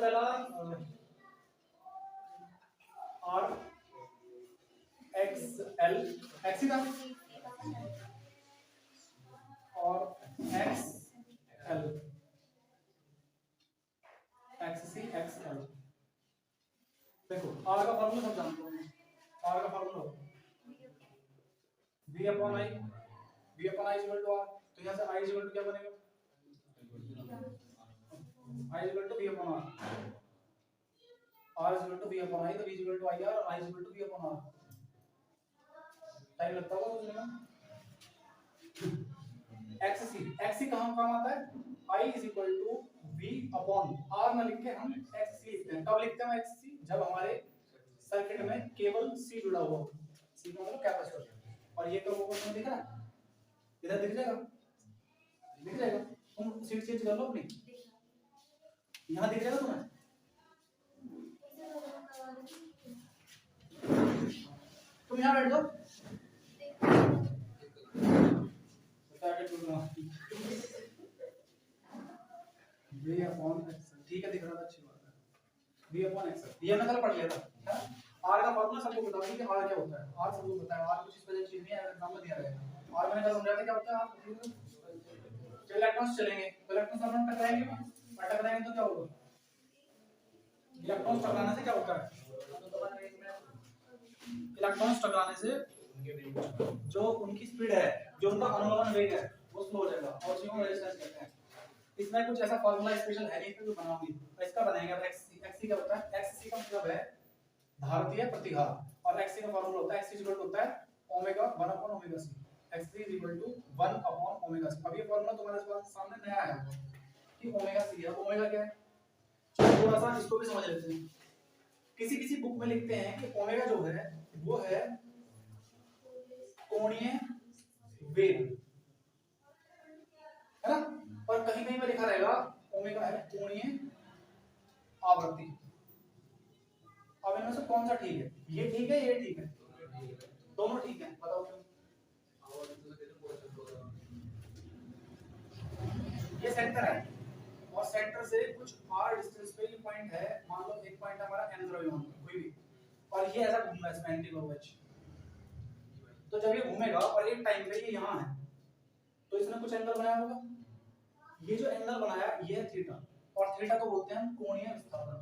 पहला R X L X ही था और X L X C X L. देखो आर का फॉर्मूला सब जानते हो। आर का formula v upon I, v upon I equal to R. तो यहां से i इक्वल टू क्या बनेगा, i equal to v upon R. r equal to v upon I, तो v equal to i r और i equal to v upon r। Time लगता होगा सोचने में। xc कहां काम आता है, i is equal to v upon r ना लिख के हम xc लिखते हैं। कब लिखते हैं xc, जब हमारे सर्किट में केवल c जुड़ा हुआ हो। c का मतलब कैपेसिटर। और ये कब होगा तुम्हें दिख रहा है, इधर दिख जाएगा, दिख जाएगा। तुम सीट चेंज कर लो अपनी, यहां दिख जाएगा तुम्हें। तुम यहां बैठ जाओ, v अपॉन x, ठीक है दिख रहा था, अच्छी बात है। v अपॉन x ये मैं कल पढ़ लिया था। r का फॉर्मूला सबको बता दूं कि r क्या होता है। r सबको पता है, r कुछ इस वजह चीज नहीं है, एग्जाम में दिया रहेगा। r मैंने कल समझाया था क्या होता है। जब इलेक्ट्रॉन्स चलेंगे तो इलेक्ट्रॉन्स आपस में टकराएंगे, और टकराएंगे तो क्या होगा, इलेक्ट्रॉन्स टकराने से क्या होता है, इलेक्ट्रॉन्स टकराने से जो उनकी स्पीड है, जो उनका अनुलंबन वेग है, वो स्लो हो जाएगा और उसी को रेजिस्टेंस कहते हैं। इसमें कुछ ऐसा फार्मूला स्पेशल है नहीं कि जो बनाऊंगी, तो इसका बनाएंगे। अब xc क्या होता है, xc का मतलब है धारतीय प्रतिघात, और xc का फार्मूला होता है x इक्वल टू होता है omega 1 upon omega c। x is equal to 1 upon omega c। अब ये फार्मूला तुम्हारे सामने नया आया है कि ओमेगा c है। ओमेगा क्या है, चलो थोड़ा सा इसको भी समझ लेते हैं। किसी किसी बुक में लिखते हैं कि ओमेगा जो है वो है कोणीय वेग, है ना। और कहीं कहीं में लिखा रहेगा ओमेगा है कोणीय आवृत्ति। अब इनमें से कौन सा ठीक है, ये ठीक है ये ठीक है, दोनों ठीक है, बताओ क्यों। ये सेंटर है और सेंटर से कुछ r डिस्टेंस पे ये पॉइंट है, मान लो एक पॉइंट हमारा n द्रव्यमान कोई भी, और ये ऐसा घूम रहा है इसमें एंटी। तो जब ये घूमेगा और एक टाइम पे ये यहाँ है, तो इसने कुछ एंगल बनाया होगा। ये जो एंगल बनाया ये है थीटा, और थीटा को बोलते हैं हम कोणीय विस्थापन।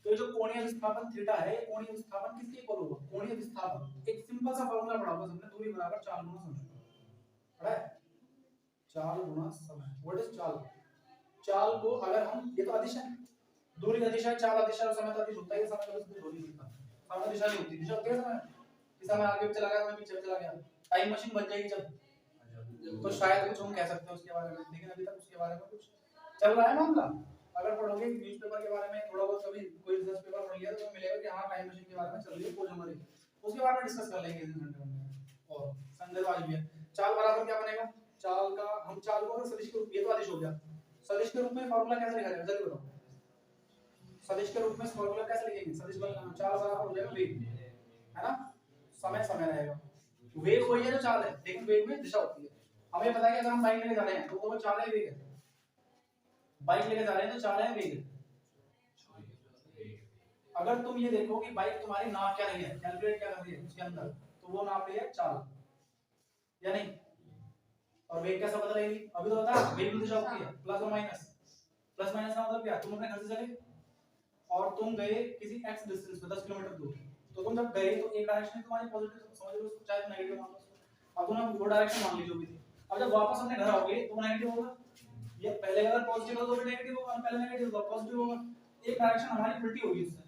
तो ये जो कोणीय विस्थापन थीटा है, ये कोणीय विस्थापन किसके इक्वल होगा, कोणीय विस्थापन। एक सिंपल सा फार्मूला पढ़ा होगा सबने, दूरी बराबर 4 गुना समय। पढ़ा है, 4 गुना समय। व्हाट इज चाल, चाल को अगर हम, ये तो अदिश है, दूरी अदिश है, चाल अदिश है और समय तो अदिश होता है। समय कभी कुछ हो नहीं सकता, समय दिशा नहीं होती। दिशा होती है समय, कि समय आगे भी चला गया, समय पीछे भी चला गया। टाइम मशीन बन जाएगी जब, तो शायद कुछ हम कह सकते हैं उसके बारे में, लेकिन अभी तक उसके बारे में कुछ चल रहा है मामला। अगर पढ़ोगे न्यूज़पेपर के बारे में थोड़ा बहुत, कभी कोई रिसर्च पेपर पढ़ लिया तो मिलेगा कि हाँ टाइम मशीन के बारे में चल रही है खोज हमारी, उसके बारे में डिस्कस कर लेंगे इस घंटे में। और संजय आज भी है। चाल बराबर क्या बनेगा, चाल का हम चाल को सदिश के रूप, ये तो आदेश हो गया, सदिश के रूप में फार्मूला कैसे लिखा जाएगा जल्दी बताओ। सदिश के रूप में फार्मूला कैसे लिखेंगे, सदिश बनाना, चाल बराबर हो जाएगा वेग, है ना। समय समय रहेगा, वेग वही है जो चाल है, लेकिन वेग में दिशा होती है। हमें पता है कि अगर हम बाइक लेके जा रहे हैं तो वो चाल है वेग है, बाइक लेके जा रहे हैं तो चाल है वेग। अगर तुम ये देखो कि बाइक तुम्हारी नाप क्या रही है, कैलकुलेट क्या कर रही है उसके अंदर, तो वो नाप रही है चाल या नहीं। और वेग कैसे पता लगेगी, अभी तो बता, वेग में दिशा होती है प्लस और माइनस। प्लस माइनस का मतलब क्या, तुम अपने घर से चले और तुम गए किसी x डिस्टेंस पे 10 किलोमीटर दूर, तो तुम जब गए तो एक डायरेक्शन तुम्हारी पॉजिटिव समझ लो उसको, चाहे नेगेटिव मान लो उसको। अब तुमने वो डायरेक्शन मान ली जो भी थी, अब जब वापस अपने घर आओगे तो वो नेगेटिव होगा। ये पहले अगर पॉजिटिव हो तो भी नेगेटिव होगा, पहले नेगेटिव होगा पॉजिटिव होगा, एक डायरेक्शन हमारी उल्टी होगी इससे।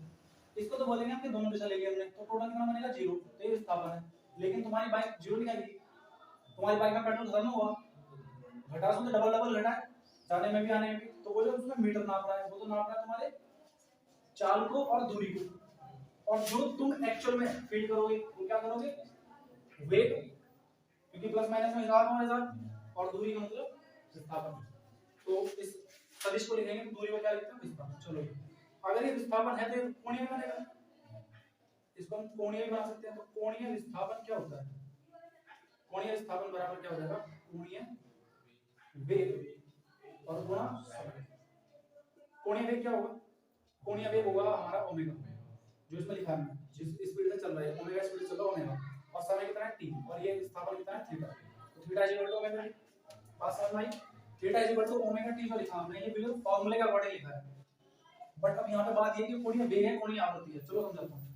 इसको तो बोलेंगे हमने दोनों दिशा ले ली हमने, तो टोटल कितना बनेगा 0, तो ये विस्थापन है। लेकिन तुम्हारी बाइक 0 दिखाएगी, तुम्हारी बाइक में पेट्रोल खत्म हुआ, घटा तो डबल डबल घटा है, जाने में भी आने में भी, तो वो जो उसमें मीटर नाप रहा है वो तो नाप रहा है तुम्हारे चाल को और दूरी को। और जो तुम एक्चुअल में फील करोगे वो क्या करोगे, वेग, क्योंकि प्लस माइनस में हिसाब हमारे साथ, और दूरी का मतलब विस्थापन। तो इस सदिश को लिखेंगे, दूरी को क्या लिखते हैं, विस्थापन। चलो अगर ये विस्थापन है तो ये कोणीय बनेगा, इसको हम कोणीय भी बना सकते हैं। तो कोणीय विस्थापन क्या होता है, कोणीय विस्थापन बराबर क्या हो जाएगा, कोणीय वेग और गुणा समय। कोणीय वेग क्या होगा, कोणीय वेग होगा हमारा ओमेगा, जो इसमें लिखा है जिस स्पीड से चल रहा है ओमेगा स्पीड से चल रहा है ओमेगा, और समय कितना है t, और ये विस्थापन कितना है थीटा, तो theta is equal to omega t। बात समझ में आई? Theta is equal to omega t जो लिखा हमने ये बिल्कुल फार्मूले के अकॉर्डिंग लिखा है। बट अब यहाँ पे बात ये कि कोणीय वेग है कोणीय आवृत्ति है, चलो समझाता हूँ।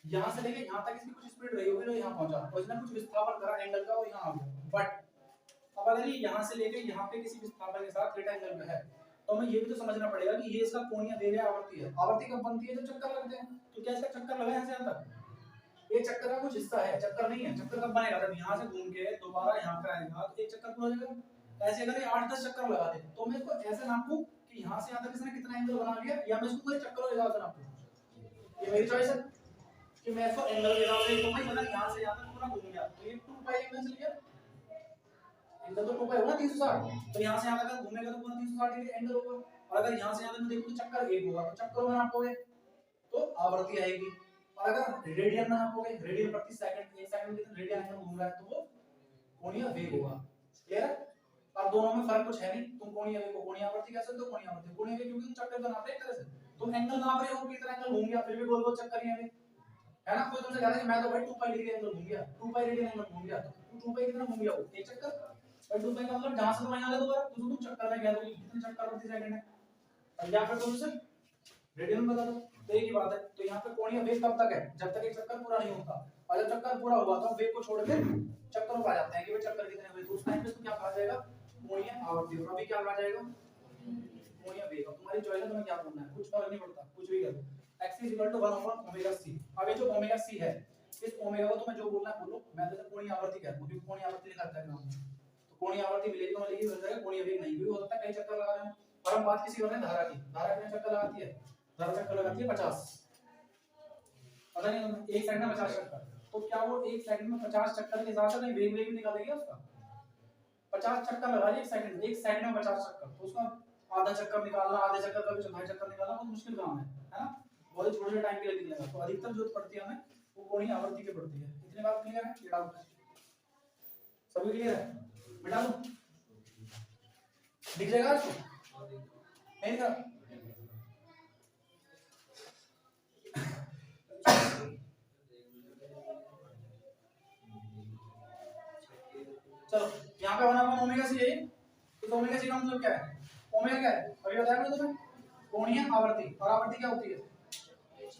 यहाँ से लेके यहाँ तक इसकी कुछ स्पीड रही होगी, तो यहाँ पहुंचा और इसने कुछ विस्थापन करा एंगल का और यहाँ आ गया। बट अब अगर ये यहाँ से लेके यहाँ पे किसी विस्थापन के साथ थीटा एंगल पे है, तो हमें ये भी तो समझना पड़ेगा कि ये इसका कोणीय वेग है आवर्ती है। आवर्ती कब बनती है? जब चक्कर लगते हैं। तो क्या इसका चक्कर लगा यहाँ से यहाँ तक? एक चक्कर का कुछ हिस्सा है, चक्कर नहीं है। चक्कर कब बनेगा? जब यहाँ से घूम के दोबारा यहाँ पे आएगा तो एक चक्कर पूरा हो जाएगा। ऐसे अगर ये 8-10 चक्कर लगा दे तो मैं इसको ऐसे नापूं कि यहाँ से यहाँ तक इसने कितना एंगल बना लिया, या मैं इसको पूरे चक्कर के हिसाब से नापूं? ये मेरी चॉइस है कि मैं इसको एंगल के हिसाब से, तो भाई मतलब यहाँ से यहाँ तक पूरा घूम गया तो ये 2 पाई एंगल चल गया। एंगल तो 2 पाई होगा 360, तो यहाँ से यहाँ तक घूमेगा तो पूरा 360 डिग्री एंगल होगा। और अगर यहाँ से यहाँ तक देखो तो चक्कर एक होगा, तो चक्करों में नापोगे तो आवर्ती आएगी। और अगर रेडियन में नापोगे, रेडियन प्रति सेकंड, 1 सेकंड में कितना रेडियन एंगल घूम रहा है, तो वो कोणीय वेग होगा। क्लियर है? अब दोनों में फर्क कुछ है नहीं, तुम कोणीय वेग को कोणीय आवर्ती कह सकते हो, कोणीय आवर्ती कोणीय वेग क्योंकि तुम चक्कर तो नाप रहे एक तरह से, तुम एंगल नाप रहे हो कि इतना एंगल घूम गया, फिर भी गोल गोल चक्कर ही है ना। कोई तुमसे कह रहा है कि मैं तो भाई 2 पाई डिग्री एंगल घूम गया, 2 पाई रेडियन एंगल घूम गया, तो 2 पाई कितना घूम गया? वो एक चक्कर। और 2 पाई का मतलब जहां से तुम यहाँ आ गए दोबारा तो तुम चक्कर में गया, तो कितने चक्कर प्रति सेकंड है, और या फिर तुम उसे रेडियन में बता दो, तो एक ही बात है। तो यहाँ पे कोणीय वेग कब तक है? जब तक एक चक्कर पूरा नहीं होता, और जब चक्कर पूरा हुआ तो वेग को छोड़ के चक्करों पे आ जाते हैं कि भाई चक्कर कितने हुए, तो उस टाइम पे इसको क्या कहा जाएगा? कोणीय आवर्ती। और अभी क्या कहा जाएगा? कोणीय वेग। अब तुम्हारी चॉइस है, तुम्हें क्या करना है, कुछ फर्क नहीं पड़ता, कुछ भी करो। x = 1 omega c। अब ये जो ओमेगा c है, इस ओमेगा को तुम्हें जो बोलना है बोलो, मैं तो कोणीय आवर्ती कहता हूं क्योंकि कोणीय आवर्ती लिखा है नाम में, तो कोणीय आवर्ती मिलेगी तो मैं लिखी हो जाएगा कोणीय वेग नहीं, भी हो सकता है कई चक्कर लगा रहे हो। और हम बात किसी कर रहे हैं धारा की, धारा कितने चक्कर लगाती है? धारा चक्कर लगाती है 50, पता नहीं एक सेकंड में 50 चक्कर, तो क्या वो एक सेकंड में 50 चक्कर के हिसाब से नहीं वेग भी निकालेगी उसका? 50 चक्कर लगा लिए एक सेकंड में 50 चक्कर, तो उसका आधा चक्कर निकालना, आधे चक्कर का भी चौथाई चक्कर निकालना बहुत मुश्किल काम है ना, बहुत छोटे टाइम के लिए निकलेगा। तो अधिकतर जो पड़ती है हमें वो कोणीय आवर्ती के पड़ती है। इतनी बात क्लियर है? ये डाउट सभी क्लियर है? बेटा लो दिख जाएगा इसको नहीं था। चलो यहाँ पे 1 ओमेगा सी है, तो ओमेगा सी का मतलब क्या है? ओमेगा क्या है अभी बताया मैंने तुम्हें? कोणीय आवर्ती। और आवर्ती क्या होती है?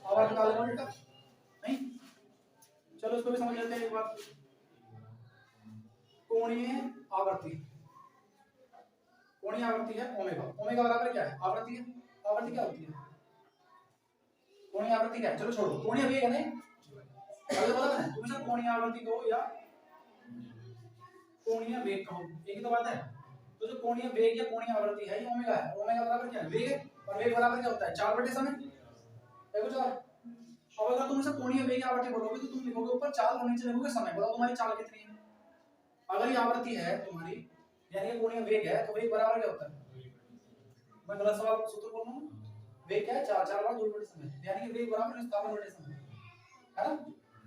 आवर्त काल का उल्टा नहीं। चलो इसको भी समझ लेते हैं एक बार। कोणीय आवर्ती, कोणीय आवर्ती है ओमेगा, ओमेगा बराबर क्या है? आवृत्ति है। आवृत्ति क्या होती है? कोणीय आवृत्ति क्या है? चलो छोड़ो, कोणीय वेग है नहीं, अगर पता है तुम सब कोणीय आवृत्ति कहो या कोणीय वेग कहो, एक ही तो बात है। तो जो कोणीय वेग या कोणीय आवृत्ति है ये ओमेगा है। ओमेगा बराबर क्या है? वेग है। और वेग बराबर क्या होता है? 4/समय। देखो 4। अब अगर तुम इसे कोणीय वेग आवृत्ति बोलोगे तो तुम लिखोगे ऊपर 4 और नीचे लिखोगे समय। बताओ तुम्हारी चाल कितनी है? अगर ये आवृत्ति है तुम्हारी यानी कि कोणीय वेग है, तो वेग बराबर क्या होता है? मैं गलत सवाल सूत्र बोल रहा हूं? वेग क्या है? 4 बार 2/समय, यानी कि वेग बराबर विस्थापन बटे समय, है ना।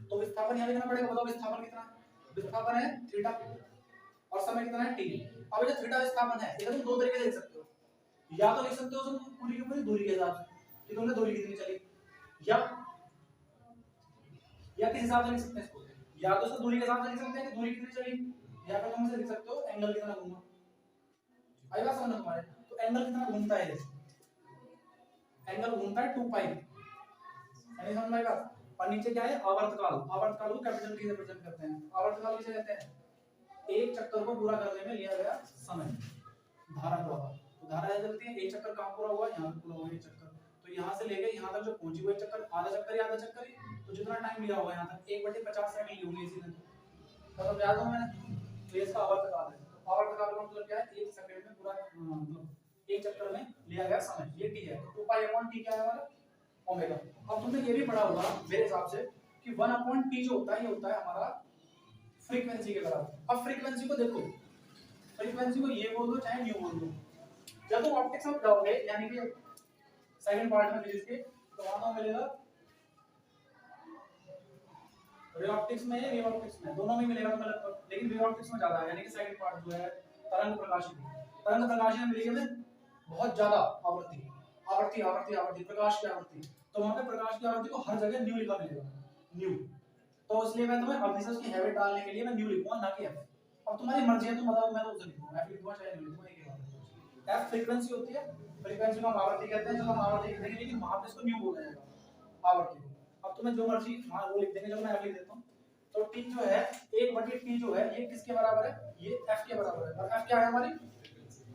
तो विस्थापन यहां लिखना पड़ेगा। बताओ विस्थापन कितना है? विस्थापन है थीटा, और समय कितना है t। अब ये थीटा विस्थापन है, इसे तुम दो तरीके से लिख सकते हो। या तो लिख सकते हो तुम पूरी की पूरी दूरी के हिसाब से कि तुमने दूरी कितनी चली, या किस हिसाब से लिख सकते हैं इसको? या तो इसको दूरी के हिसाब से लिख सकते हैं कि दूरी कितनी चली, या फिर तुम इसे लिख सकते हो एंगल कितना घूमा। आई बात समझ तुम्हारे? तो एंगल कितना घूमता है? एंगल घूमता है 2 पाई, यानी समझ में आएगा। और नीचे क्या है? आवर्तकाल। आवर्तकाल को कैपिटल टी से रिप्रेजेंट करते हैं। आवर्तकाल किसे कहते हैं? एक चक्कर को पूरा करने में लिया गया समय। धारा द्वारा, तो धारा है चलती है, एक चक्कर कहां पूरा हुआ? यहां पे पूरा हुआ एक चक्कर, तो यहां से लेके यहां तक जो पहुंची वो एक चक्कर, आधा चक्कर या आधा चक्कर ही, तो जितना टाइम लिया होगा यहां तक 1/50 सेकंड ली होगी इसी ने, मतलब याद हो मैंने। तो इसका आवर्तकाल है। तो आवर्तकाल का मतलब क्या है? एक सेकंड में पूरा, मतलब एक चक्कर में लिया गया समय, ये टी है। तो 2π/t क्या है हमारा? ओमेगा। अब तुमने ये भी पढ़ा होगा मेरे हिसाब से कि 1/t जो होता है ये होता है हमारा फ्रीक्वेंसी के बराबर। अब फ्रीक्वेंसी को देखो, फ्रीक्वेंसी को ये बोल दो चाहे न्यू बोल दो। जब तुम ऑप्टिक्स में जाओगे यानी कि सेकंड पार्ट में फिजिक्स के, तो वहां तो मिलेगा रे ऑप्टिक्स में, वेव ऑप्टिक्स में, दोनों में मिलेगा तुम्हें लगभग, लेकिन वेव ऑप्टिक्स में ज्यादा है, यानी कि सेकंड पार्ट जो है तरंग प्रकाश में मिलेगी हमें बहुत ज्यादा आवृत्ति। आवर्ती आवर्ती आवर्ती प्रकाश की आवर्ती, तो वहां पे प्रकाश की आवर्ती को हर जगह न्यू लिखा मिलेगा, न्यू। तो इसलिए मैं तुम्हें अभी से उसकी हैबिट डालने के लिए मैं न्यू लिखूंगा ना कि एफ। अब तुम्हारी मर्जी है, तुम बताओ मैं तो उसे लिखूंगा, एफ लिखूंगा चाहे न्यू लिखूंगा, एक ही बात है। एफ फ्रीक्वेंसी होती है, फ्रीक्वेंसी को हम आवर्ती कहते हैं, जब हम आवर्ती लिख देंगे लेकिन वहां पे इसको न्यू बोला जाएगा आवर्ती को। अब तुम्हें जो मर्जी वहां वो लिख देंगे, जब मैं एफ लिख देता हूं तो टी जो है 1/t जो है ये किसके बराबर है, ये एफ के बराबर है, और एफ क्या है हमारी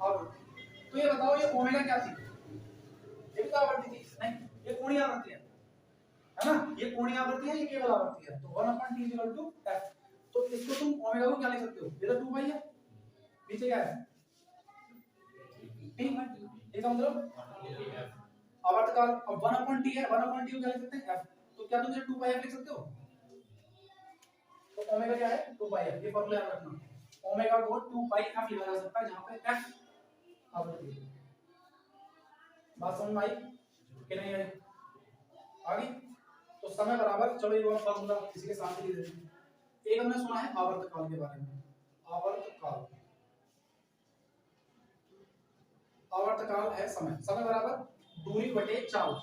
आवृत्ति। तो ये बताओ ये ओमेगा क्या थी, ये भी तो आवृत्ति थी नहीं, ये कोणीय आवृत्ति है ना, ये कोणीय आवृत्ति है, ये केवल आवृत्ति है, तो 1/t f। तो इसको तुम ओमेगा को क्या लिख सकते हो, ये तो 2 पाई है, नीचे क्या है t, इसका मतलब आवर्तकाल। अब 1/t है, 1/t को क्या लिख सकते हैं f, तो क्या तुम इसे 2 पाई f लिख सकते हो, तो ओमेगा क्या है 2 पाई f, ये फॉर्मूला याद रखना, ओमेगा को 2 पाई f लिखा जा सकता है जहां पे f आवृत्ति है। बात समझ में आई कि नहीं आई, आगे तो समय बराबर, चलो एक और फार्मूला इसी के साथ ही दे देते हैं। एक हमने सुना है आवर्तकाल के बारे में, आवर्तकाल, आवर्तकाल है समय, समय बराबर दूरी बटे चाल,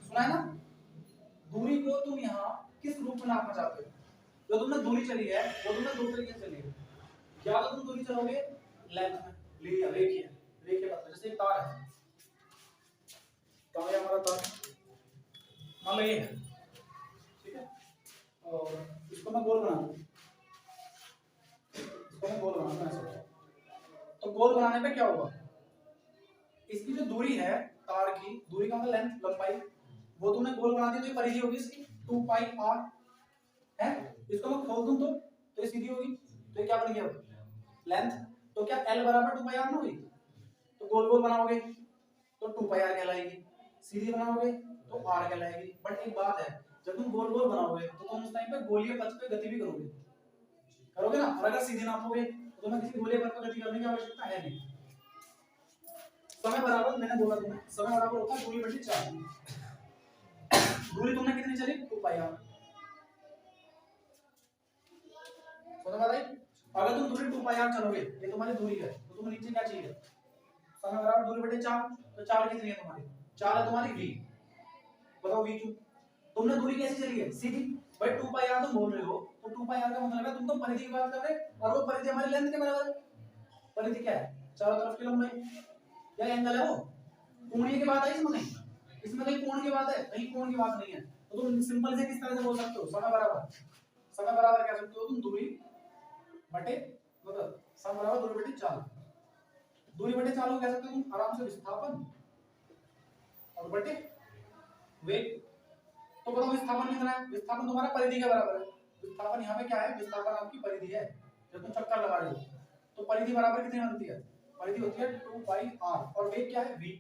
सुना है ना। दूरी को तुम यहाँ किस रूप में नापना चाहते हो, जो तुमने दूरी चली है वो तुमने दो तरीके से चली है, या तो तुम दूरी चलोगे लेंथ में, लिनियर रेखीय, रेखीय पथ, जैसे एक तार है, तार है हमारा तार, मान लो ये है, ठीक है, और इसको मैं गोल बना दूं, इसको मैं गोल बना दूं ऐसा, तो गोल बनाने पे क्या होगा, इसकी जो दूरी है तार की, दूरी का मतलब लेंथ, लंबाई, वो तुमने गोल बना दी तो ये परिधि होगी इसकी 2 पाई r है, इसको मैं खोल दूं तो ये सीधी होगी, तो ये क्या बन गया लेंथ, तो क्या l बराबर 2 पाई r ना होगी, तो गोल गोल बनाओगे तो 2 पाई r कहलाएगी, सीधी बनाओगे तो r कहलाएगी। बट एक बात है, जब तुम गोल गोल बनाओगे तो तुम उस टाइम पे गोलीय पथ पे गति भी करोगे, करोगे ना, और अगर सीधी नापोगे तो तुम्हें किसी गोलीय पथ पर गति करने की आवश्यकता है नहीं। समय बराबर, मैंने बोला तुम्हें समय बराबर होता है दूरी बटे चाल, दूरी तुमने कितनी चली 2 पाई r, समझ में आई। अगर तुम दूरी 2 पाई r चलोगे, ये तुम्हारी दूरी है, तो तुम्हें नीचे क्या चाहिए, समय बराबर दूरी बटे चाल, तो चाल कितनी है तुम्हारी, चाल है तुम्हारी v, बताओ v क्यों, तुमने दूरी कैसी चली है सीधी, भाई 2 पाई r तुम बोल रहे हो, तो 2 पाई r का मतलब है तुम तो परिधि की बात कर रहे हो, और वो परिधि हमारी लेंथ के बराबर है, परिधि क्या है चारों तरफ की लंबाई, क्या एंगल है वो, कोणीय की बात है इसमें नहीं, इसमें कहीं कोण की बात है, कहीं कोण की बात नहीं है, तो तुम सिंपल से किस तरह से बोल सकते हो, समय बराबर, समय बराबर कह सकते हो तुम दूरी बटे, मतलब समय बराबर दूरी बटे चाल, दूरी बटे चाल को कह सकते हो तुम आराम से विस्थापन और बटे वेग। तो बताओ विस्थापन कितना है, विस्थापन तुम्हारा परिधि के बराबर है, विस्थापन यहाँ पे क्या है, विस्थापन आपकी परिधि है, जब तुम चक्कर लगा रहे हो तो परिधि बराबर कितनी बनती है, परिधि होती है 2 पाई r, और वेग क्या है v,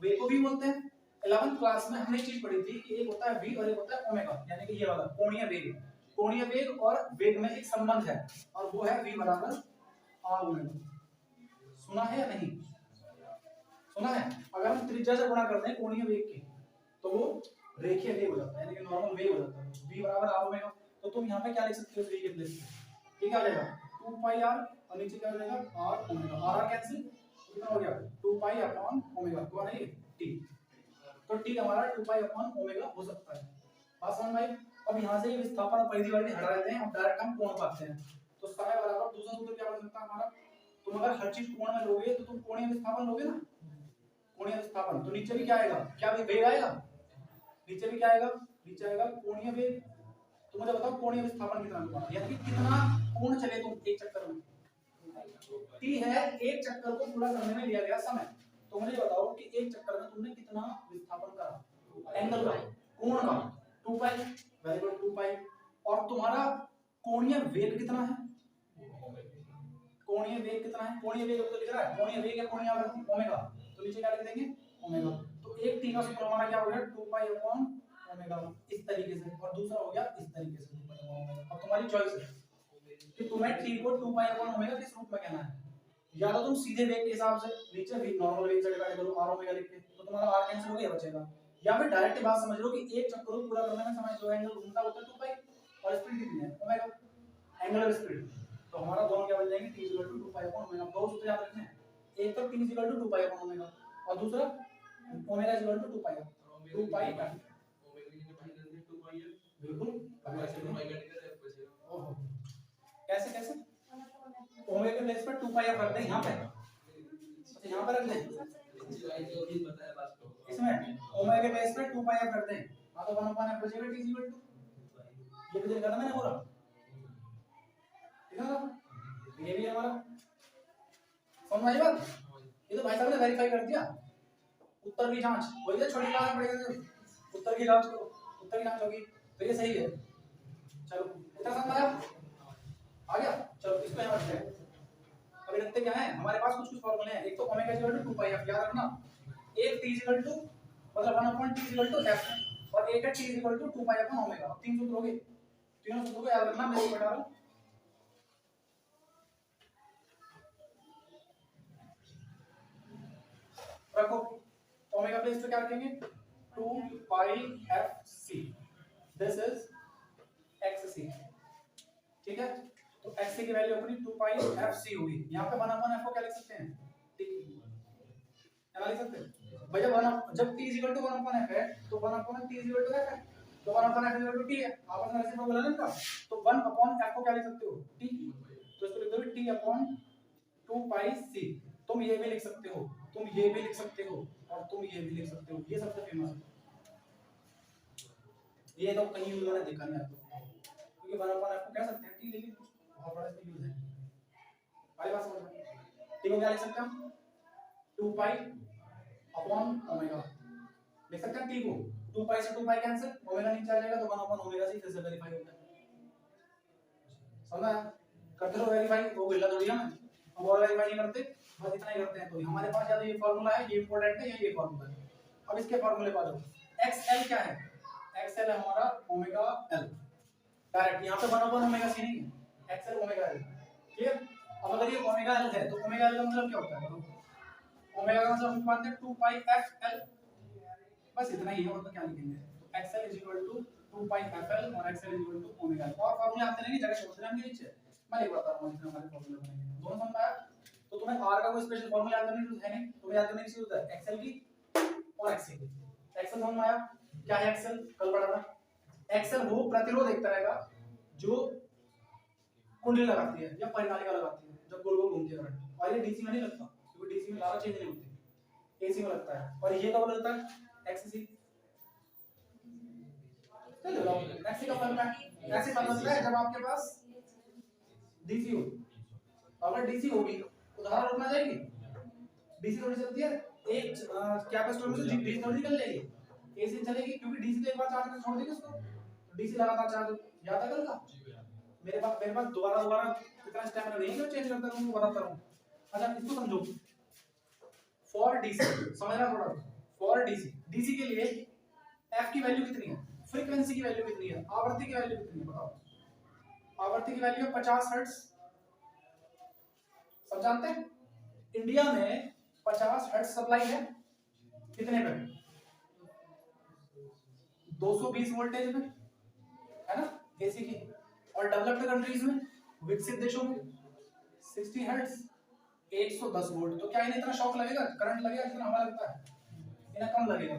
वेग को v बोलते हैं। 11th क्लास में हमने एक चीज पढ़ी थी कि एक होता है v और एक होता है ओमेगा, यानी कि ये वाला कोणीय वेग, कोणीय वेग और वेग में एक संबंध है, और वो है v बराबर r ओमेगा, सुना है या नहीं सुना है। अगर हम त्रिज्या से गुणा करते हैं कोणीय वेग की तो वो रेखीय वेग हो जाता है, यानी कि नॉर्मल वेग हो जाता है, v बराबर r ओमेगा, तो तुम यहाँ पे क्या लिख सकते हो v के प्लेस पे, ये क्या आ जाएगा 2 पाई r, और नीचे क्या आ जाएगा r ओमेगा, r कैंसिल, कितना हो गया 2 पाई अपॉन ओमेगा, हुआ नहीं t, तो t हमारा 2 पाई अपॉन ओमेगा हो सकता है। बात समझ में आई। अब यहाँ से विस्थापन और परिधि वाली हटा देते हैं, अब डायरेक्ट हम कोण पाते हैं, तो समय बराबर दूसरा सूत्र क्या बन सकता है हमारा, तुम अगर हर चीज कोण में लोगे तो तुम कोणीय विस्थापन लोगे ना, कोणीय विस्थापन, तो नीचे भी क्या आएगा, क्या भी वेग आएगा, नीचे भी क्या आएगा, नीचे आएगा कोणीय वेग। तो मुझे बताओ कोणीय विस्थापन कितना होगा, यानी कि कितना कोण चले तुम एक चक्कर में, t है एक चक्कर को पूरा करने में लिया गया समय, तो मुझे बताओ कि एक चक्कर में तुमने कितना विस्थापन करा, एंगल का, कोण का 2 पाई, वेरी गुड 2 पाई, और तुम्हारा कोणीय वेग कितना है, कोणीय वेग कितना है, कोणीय वेग तो लिख रहा है, कोणीय वेग या कोणीय आवृत्ति ओमेगा, तो नीचे क्या लिख देंगे ओमेगा, तो एक t का सूत्र हमारा क्या हो गया 2 पाई अपॉन ओमेगा, इस तरीके से, और दूसरा हो गया इस तरीके से 2 पाई अपॉन ओमेगा। अब तुम्हारी चॉइस है कि तुम्हें t को 2 पाई अपॉन ओमेगा किस रूप में कहना है, या तो तुम सीधे वेग के हिसाब से नीचे भी नॉर्मल वेग से डिवाइड करो r ओमेगा लिख के, तो तुम्हारा r कैंसिल हो गया बचेगा, या फिर डायरेक्ट बात समझ लो कि एक चक्कर को पूरा करने में समय जो एंगल घूमता होता है 2 पाई, और स्पीड कितनी है ओमेगा, एंगुलर स्पीड, तो हमारा दोनों क्या बन जाएंगे t 2 पाई अपॉन ओमेगा, दो सूत्र याद रखने हैं, एक तो t 2 पाई अपॉन ओमेगा, और दूसरा omega is equal to 2 pi F, 2 pi F बिल्कुल। ओहो कैसे कैसे ओमेगा के प्लेस पर 2 पाई एफ रख दें यहाँ पे, अच्छा यहाँ पे रख दें इसमें ओमेगा के प्लेस पर 2 पाई एफ रख दें, हाँ तो 1/f बचेगा t इक्वल टू, ये भी देखा था मैंने पूरा, ठीक है ना, ये भी हमारा समझ आई बात। ये तो भाई साहब ने वेरीफाई कर दिया, उत्तर की जांच वही है, छोटी क्लास में पढ़ेगा, उत्तर की जांच करो, उत्तर की जांच होगी तो ये सही है। चलो इतना समझ आया, आ गया। चलो इसको यहाँ रखते हैं। अभी रखते क्या है, हमारे पास कुछ कुछ फॉर्मूले हैं। एक तो omega equal to 2 pi F याद रखना, एक t इक्वल टू मतलब 1/t इक्वल टू f, और एक है t equal to 2 pi upon omega. अब तीन सूत्र हो गए, तीनों सूत्रों को याद रखना, मैं इसको बता रहा हूं। रखो ओमेगा प्लेस पे क्या रखेंगे 2 pi F C, this is X C, ठीक है। तो एक्स सी की वैल्यू अपनी 2 पाई एफ सी होगी, यहाँ पे 1/f को क्या लिख सकते हैं, t क्या लिख सकते हैं भैया, जब t इक्वल टू 1/f है तो 1/t इक्वल टू f है, तो 1/f इक्वल टू t है, आपस में ऐसे बोला ना इनका, तो 1/f को क्या लिख सकते हो t, तो इसको लिख दो t अपॉन 2 पाई सी। तुम ये भी लिख सकते हो, तुम ये भी लिख सकते हो, और तुम ये भी लिख सकते हो, ये सबसे फेमस है, ये तो कहीं यूज मैंने देखा नहीं आपको, क्योंकि 1/f को कह सकते हैं t, लेकिन बहुत बड़ा इसका यूज है। आई बात समझ में, t को क्या लिख सकते हैं हम 2 पाई अपॉन ओमेगा, लिख सकते हैं t को 2 पाई से 2 पाई कैंसिल, ओमेगा नीचे आ जाएगा तो 1/ओमेगा से फिर से वेरीफाई होता है। समझा, करते रहो वेरीफाई, वो बिल्ला थोड़ी है, हम और वेरीफाई नहीं करते, बस इतना ही करते हैं। तो हमारे पास या तो ये फार्मूला है, ये इंपॉर्टेंट है, या ये फार्मूला है। अब इसके फार्मूले पा लो, xl क्या है, xl है हमारा ओमेगा l, डायरेक्ट यहाँ पे 1/ओमेगा c नहीं है, xl ओमेगा l, क्लियर। अब अगर ये ओमेगा l है तो ओमेगा l का मतलब क्या होता है, ओमेगा का मतलब हम मानते हैं 2 पाई fl, बस इतना ही है, और तो क्या लिखेंगे, तो xl = 2 पाई fl और xl = ओमेगा l। और फार्मूले आते रहेंगे, जगह छोड़ देना इनके नीचे, मैं एक बता रहा हूं इसमें हमारे फार्मूले बनेंगे, दोनों समझ में आया। तो तुम्हें r का कोई स्पेशल फार्मूला याद करने की जरूरत है नहीं, तुम्हें याद करने की जरूरत है xl की और xc की। xl समझ में आया, क्या है xl, कल पढ़ा था। xl वो प्रतिरोध एक तरह का जो कुंडली लगाती है या परिनालिका लगाती है, जब गोल गोल घूमती है करंट, और ये डीसी में नहीं लगता, क्योंकि डीसी में धारा चेंज नहीं होती, एसी में लगता है। और ये कब लगता है, एक्ससी, एक्ससी का मतलब है, ऐसे मतलब है जब आपके पास डीसी हो, अगर डीसी होगी तो धारा रुक ना जाएगी, डीसी थोड़ी चलती है, एक कैपेसिटर में से डीसी थोड़ी निकल जाएगी, एसी चलेगी, क्योंकि डीसी तो एक बार चार्ज करके छोड़ देगी उसको, डीसी लगातार चार्ज, याद है कल का। मेरे पास दोबारा इतना स्टेमिना नहीं है जो चेंज करता रहूं, बताता रहूं। अच्छा इसको समझो, फॉर डीसी समझना थोड़ा, फॉर डीसी, डीसी के लिए एफ की वैल्यू कितनी है, फ्रीक्वेंसी की वैल्यू कितनी है, आवृत्ति की वैल्यू कितनी है, बताओ। आवृत्ति की वैल्यू है 50 हर्ट्ज, सब जानते हैं। इंडिया में 50 हर्ट्ज सप्लाई है, कितने पे, 220 वोल्टेज में, है ना, एसी की। और डेवलप्ड कंट्रीज में, विकसित देशों में 60 हर्ट्ज 110 वोल्ट। तो क्या इन्हें इतना शॉक लगेगा, करंट लगेगा जितना हमें लगता है, इन्हें कम लगेगा,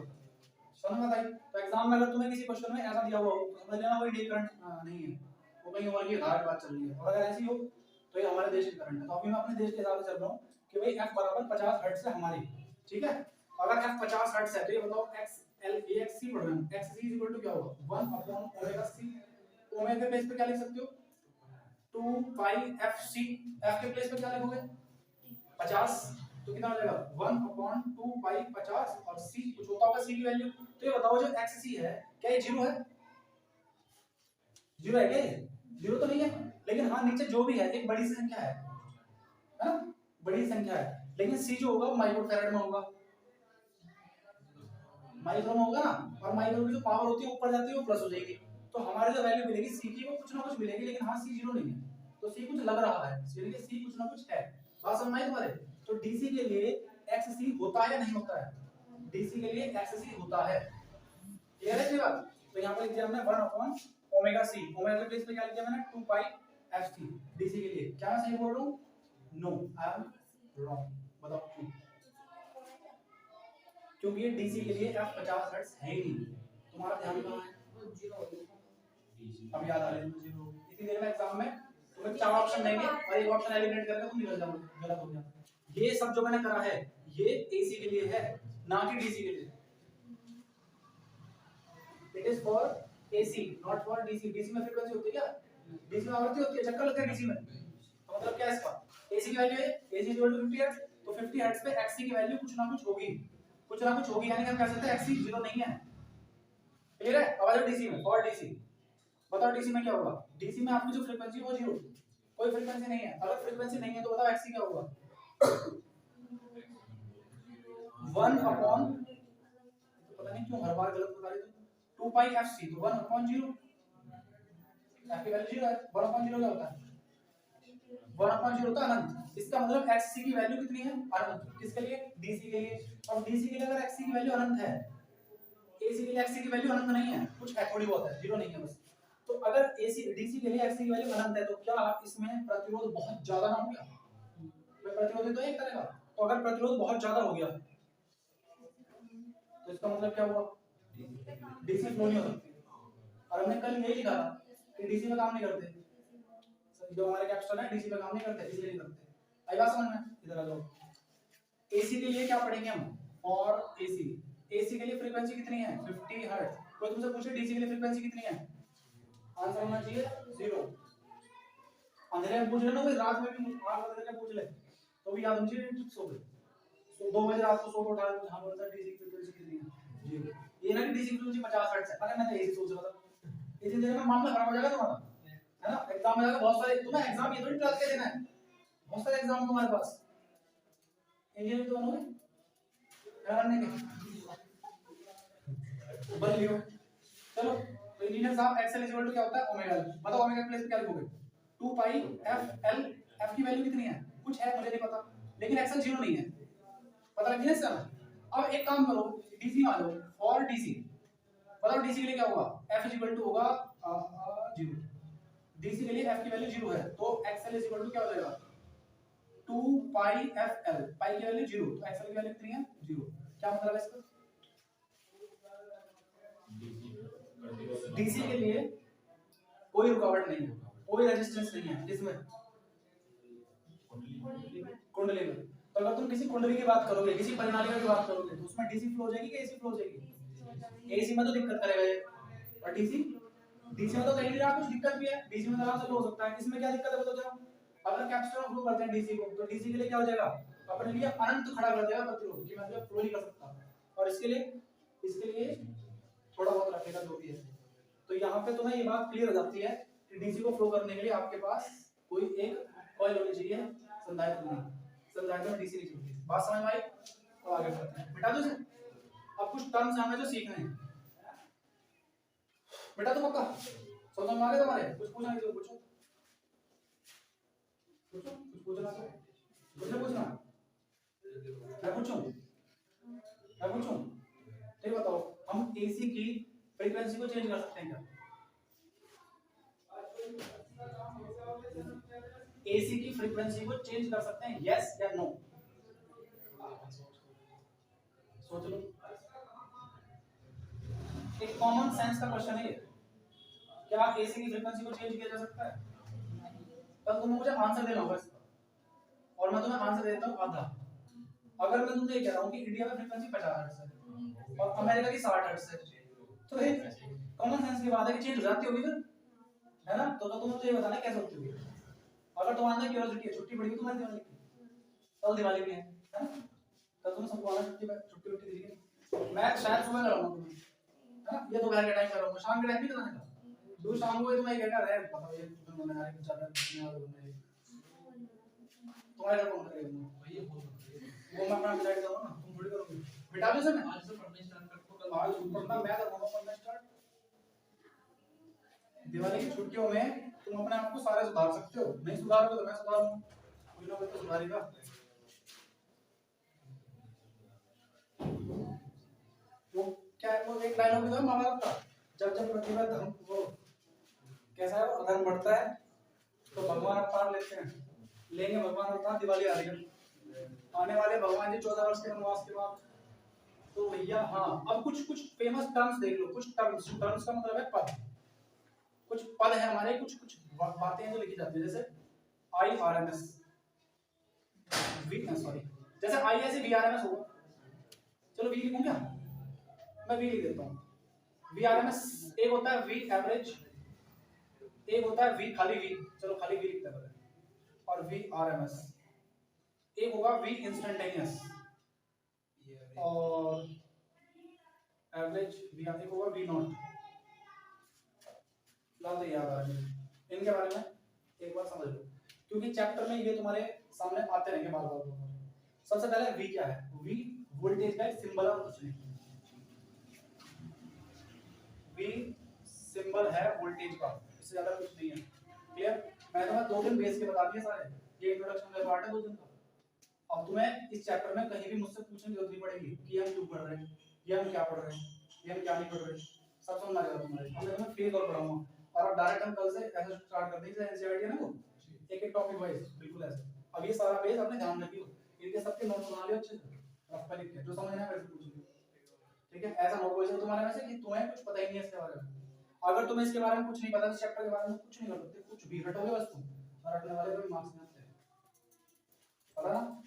समझ में आई। तो एग्जाम में अगर तुम्हें किसी क्वेश्चन में ऐसा दिया हुआ हो तो समझ लेना वही डे करंट नहीं है, वो कहीं और की धारा की बात चल रही है, और अगर ऐसी हो तो ये हमारे देश की करंट है। तो अभी मैं अपने देश के हिसाब से चल रहा हूँ कि भाई f बराबर 50 हर्ट्ज है हमारी, ठीक है। अगर f 50 हर्ट्ज है तो ये बताओ xl axc पढ़ रहे हैं, xc = क्या होगा 1/ओमेगा c, ओमेगा के प्लेस पे क्या लिख सकते हो 2 पाई fc, f के प्लेस पे क्या लिखोगे 50, तो कितना हो जाएगा 1/2 पाई 50, और c कुछ होता होगा c की वैल्यू। तो ये बताओ जो xc है क्या ये जीरो है, जीरो है क्या, जीरो तो नहीं है, लेकिन हाँ नीचे जो भी है एक बड़ी सी संख्या है ना, बड़ी संख्या है, लेकिन c जो होगा वो माइक्रोफैराड में होगा, माइक्रो में होगा ना, और माइक्रो की जो पावर होती है ऊपर जाती है वो प्लस हो जाएगी, तो हमारे जो वैल्यू मिलेगी c की वो कुछ ना कुछ मिलेगी, लेकिन हाँ c जीरो नहीं है, तो c कुछ लग रहा है, यानी कि c कुछ ना कुछ है। बात समझ में आई तुम्हारे। तो डीसी के लिए xc होता है या नहीं होता है, डीसी के लिए xc होता है, क्लियर है ये बात। तो यहाँ पर लिख दिया हमने 1/ओमेगा c, ओमेगा के प्लेस पे क्या लिख दिया मैंने 2 पाई ft, डीसी के लिए। क्या मैं सही बोल रहा हूँ, नो आई एम रॉन्ग, बताओ क्यों, क्योंकि ये डीसी के लिए f 50 हर्ट्ज है ही नहीं। तुम्हारा ध्यान कहाँ है? अब याद आ रहा है जीरो। इतनी देर में एग्जाम में तुम्हें 4 ऑप्शन देंगे और एक ऑप्शन एलिमिनेट करके तुम निकल जाओगे, गलत हो गया। ये सब जो मैंने करा है ये एसी के लिए है, ना कि डीसी के लिए। It is for AC not for DC. DC में फ्रीक्वेंसी होती है क्या? डीसी में आवृत्ति होती है, चक्कर लगता है डीसी में। तो मतलब क्या है इसका? एसी की वैल्यू है एसी इक्वल टू 50 हर्ट्ज, तो 50 हर्ट्ज पे एक्ससी की वैल्यू कुछ ना कुछ होगी, कुछ ना कुछ होगी, यानी हम कह सकते हैं एक्ससी जीरो नहीं है। क्लियर है? अब आ जाओ डीसी में। फॉर डीसी बताओ डीसी में क्या होगा? डीसी में आपकी जो फ्रीक्वेंसी है वो जीरो, कोई फ्रीक्वेंसी नहीं है। अगर फ्रीक्वेंसी नहीं है तो बताओ एक्ससी क्या होगा? 1 अपॉन, पता नहीं क्यों हर बार गलत बता रही हो, 2 पाई एफसी, तो 1 अपॉन 0, एफ की वैल्यू 0 है, 1 अपॉन 0 क्या होता है? 1 अपॉन 0 होता है अनंत। इसका मतलब एक्ससी की वैल्यू कितनी है? अनंत। किसके लिए? डीसी के लिए। और डीसी के लिए अगर एक्ससी की वैल्यू अनंत है, एसी के लिए एक्ससी की वैल्यू अनंत नहीं है, कुछ है, थोड़ी बहुत है, जीरो नहीं है बस। तो अगर एसी डीसी के लिए एक्ससी की वैल्यू अनंत है तो क्या इसमें प्रतिरोध बहुत ज्यादा ना हो गया? प्रतिरोध तो एक तरह का, तो अगर प्रतिरोध बहुत ज्यादा हो गया तो इसका मतलब क्या हुआ? डीसी फ्लो नहीं हो सकती। और हमने कल यही लिखा था कि डीसी में काम नहीं करते, जो हमारे कैपेसिटर है डीसी में काम नहीं करते, इसलिए नहीं करते। आई बात समझ में? इधर आ जाओ। एसी के लिए क्या पढ़ेंगे हम? और एसी, एसी के लिए फ्रीक्वेंसी कितनी है? 50 हर्ट्ज। कोई तुमसे पूछे डीसी के लिए फ्रीक्वेंसी कितनी है? आंसर होना चाहिए 0। अंधेरे में पूछ लेना, कोई रात में भी 8 बजे तक पूछ ले तो भी याद होनी चाहिए, सो गए तो 2 बजे रात को सो उठा हाँ बोलता डीसी की फ्रीक्वेंसी कितनी है? 0। ये ना कि डीसी की फ्रीक्वेंसी 50 हर्ट्ज है, अगर मैं तो एसी सोच रहा था, इसी देर में मामला खराब हो जाएगा तुम्हारा, है ना? एग्जाम में जाकर बहुत सारे, तुम्हें एग्जाम ये थोड़ी ट्वेल्थ के देना है, बहुत सारे एग्जाम तुम्हारे पास, इंजीनियर तो बनोगे करने के बन लियो। चलो तो इंजीनियर साहब एक्स एल इक्वल टू क्या होता है? Omega L. मतलब ओमेगा की प्लेस पे क्या लिखोगे? 2 पाई एफ एल। एफ की वैल्यू कितनी है? कुछ है, मुझे नहीं पता, लेकिन एक्स एल जीरो नहीं है, पता लग गया इसका? अब एक काम करो, डीसी मान लो, फॉर डीसी बताओ डीसी के लिए क्या होगा? एफ इज इक्वल टू होगा 0। डीसी के लिए एफ की वैल्यू 0 है, तो एक्सएल इज इक्वल टू क्या हो जाएगा? 2 पाई एफ एल। पाई की वैल्यू 0, तो एक्सएल की वैल्यू कितनी है? 0। क्या मतलब है इसका? डीसी के लिए कोई रुकावट नहीं है, कोई रेजिस्टेंस नहीं है, इसमें कुंडली में। तो अगर तुम किसी कुंडली की बात करोगे, किसी परिनालिका की बात करोगे, तो उसमें डीसी फ्लो हो जाएगी कि एसी फ्लो हो जाएगी? एसी में तो दिक्कत करेगा ये, और डीसी, डीसी में तो कहीं नहीं रहा कुछ दिक्कत भी है, डीसी में आराम से फ्लो हो सकता है। इसमें क्या दिक्कत है बताओ जरा? अगर कैपेसिटर में फ्लो करते हैं डीसी को, तो डीसी के लिए क्या हो जाएगा? अपने लिए अनंत खड़ा कर देगा प्रतिरोध कि मैं फ्लो नहीं कर सकता, और इसके लिए थोड़ा बहुत रखेगा जो भी है। तो यहाँ पे तुम्हें ये बात क्लियर हो जाती है कि डीसी को फ्लो करने के लिए आपके पास कोई एक कॉइल होनी चाहिए, संधारित्र नहीं, संधारित्र में डीसी नहीं चलती। बात समझ में आई? तो आगे बढ़ते हैं, मिटा दो इसे। अब कुछ टर्म्स हमें जो सीखने हैं, बेटा तो पक्का समझ में आ गए तुम्हारे? कुछ पूछना है तो पूछो, पूछो कुछ पूछना तो मुझे पूछना। मैं पूछूं? तो ये बताओ, हम एसी की फ्रीक्वेंसी को चेंज कर सकते हैं क्या? एसी की फ्रीक्वेंसी को चेंज कर सकते हैं, यस या नो? सोच लो, एक कॉमन सेंस का क्वेश्चन है ये। क्या एसी की फ्रीक्वेंसी को चेंज किया जा सकता है? तब तुम्हें मुझे आंसर देना होगा इसका, और मैं तुम्हें आंसर देता हूं आधा। अगर मैं तुमसे ये कह रहा हूं कि इंडिया में फ्रीक्वेंसी 50 हर्ट्ज है और अमेरिका की 60 हर्ट्ज है, तो ये कॉमन सेंस की बात है कि चेंज हो जाती होगी फिर, है ना? तो तुम्हें मुझे ये बताना कैसे होती होगी। अगर तुम्हारा क्यूरियोसिटी है, छुट्टी पड़ी तुम्हारी दिवाली की, कल दिवाली भी है ना? कल तुम सबको आना छुट्टी दी गई, मैं शायद सुबह कराऊंगा तुम्हें, है ना? ये दोपहर के टाइम कराऊंगा, शाम के टाइम नहीं कराने का। दो शाम को तुम्हें क्या कर रहा है पता है, तुम्हें मना आ रही बेचारा घूमने वाले बंदे, तुम्हारे घर कौन करेगा? भैया वो मैं अपना डिसाइड करूंगा ना, तुम थोड़ी करोगे। बिठा दो इसे, मैं आज से पढ़ना स्टार्ट कर दो, कल आज पढ़ना मैं करूंगा पढ़ना स्टार्ट। दिवाली की छुट्टियों में तुम अपने आप को सारे सुधार सकते हो, नहीं सुधारोगे तो मैं सुधारूंगा, कोई ना कोई तो सुधारेगा। वो क्या है, वो एक डायलॉग था महाभारत का, जब जब पृथ्वी पर धर्म वो कैसा है, अधर्म बढ़ता है तो भगवान अवतार लेते हैं, लेंगे भगवान अवतार, दिवाली आ रही है, आने वाले भगवान जी 14 वर्ष के वनवास के बाद तो भैया हाँ, अब कुछ कुछ फेमस टर्म्स देख लो, कुछ टर्म्स, टर्म्स का मतलब है पद, कुछ पद है हमारे, कुछ कुछ बातें जो लिखी जाती है, जैसे I R M S, V sorry, जैसे आई ऐसे वी आर एम एस होगा, चलो वी लिखूं क्या, मैं वी लिख देता हूँ, वी आर एम एस, एक होता है वी एवरेज, एक होता है वी खाली वी, चलो खाली वी लिखते हैं, और वी आर एम एस, एक होगा वी इंस्टेंटेनियस, और एवरेज वी, एक होगा वी नॉट, फिलहाल तो याद आ रहा है, इनके बारे में एक बार समझ लो, क्योंकि चैप्टर में ये तुम्हारे सामने आते रहेंगे बार बार। सबसे पहले वी क्या है, वी वोल्टेज का एक सिंबल है, कुछ नहीं, वी सिंबल है वोल्टेज का, इससे ज्यादा कुछ नहीं है, क्लियर। मैं तुम्हें 2 दिन बेस के बता दिए सारे, ये इंट्रोडक्शन का पार्ट है 2 दिन का। अब तुम्हें इस चैप्टर में कहीं भी मुझसे पूछने की जरूरत नहीं पड़ेगी कि हम क्यों पढ़ रहे हैं, ये हम क्या पढ़ रहे हैं, ये हम क्या नहीं पढ़ रहे, सब समझ आ जाएगा तुम्हारे। अब मैं तुम्हें फ्री कॉल पढ़ाऊंगा, और अब डायरेक्ट हम कल से ऐसा स्टार्ट कर देंगे, एनसीईआरटी है ना वो, एक एक टॉपिक वाइज, बिल्कुल ऐसे। अब ये सारा बेस अपने ध्यान रखियो, इनके सबके नोट्स बना लियो अच्छे से, रफ पे लिख के, जो समझना है वैसे पूछ लियो, ठीक है। ऐसा ना हो तुम्हारे में से कि तुम्हें कुछ पता ही नहीं है इसके बारे में। अगर तुम्हें इसके बारे में कुछ नहीं पता, इस चैप्टर के बारे में कुछ नहीं कर सकते, कुछ भी रटोगे बस तुम, और रटने वाले को मार्क्स नहीं आते, पता ना।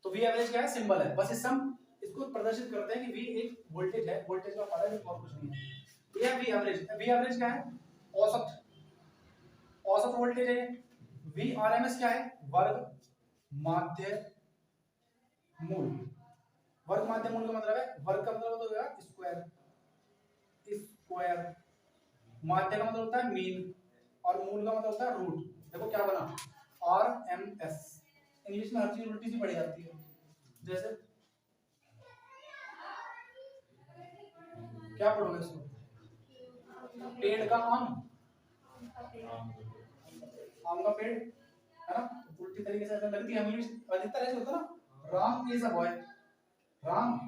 तो वी एवरेज क्या है, सिंबल है, बस इससे हम इसको प्रदर्शित करते हैं कि वी एक वोल्टेज है, वोल्टेज का पता है, और कुछ नहीं है। ये वी एवरेज, वी एवरेज क्या है, औसत, औसत वोल्टेज है। वी आरएमएस क्या है, वर्ग माध्य मूल, वर्ग माध्य मूल का मतलब है, वर्ग का मतलब होता है स्क्वायर, स्क्वायर, माध्य का मतलब होता है मीन, और मूल का मतलब होता है रूट। देखो क्या बना, आर एम एस, इंग्लिश में हर चीज उल्टी सी पढ़ी जाती है, जैसे क्या पढ़ोगे इसको, पेड़ का आम, आम का पेड़ है ना, उल्टी तरीके से ऐसा लगती है, इंग्लिश अधिकतर ऐसे होता है ना, Ram is a boy, Ram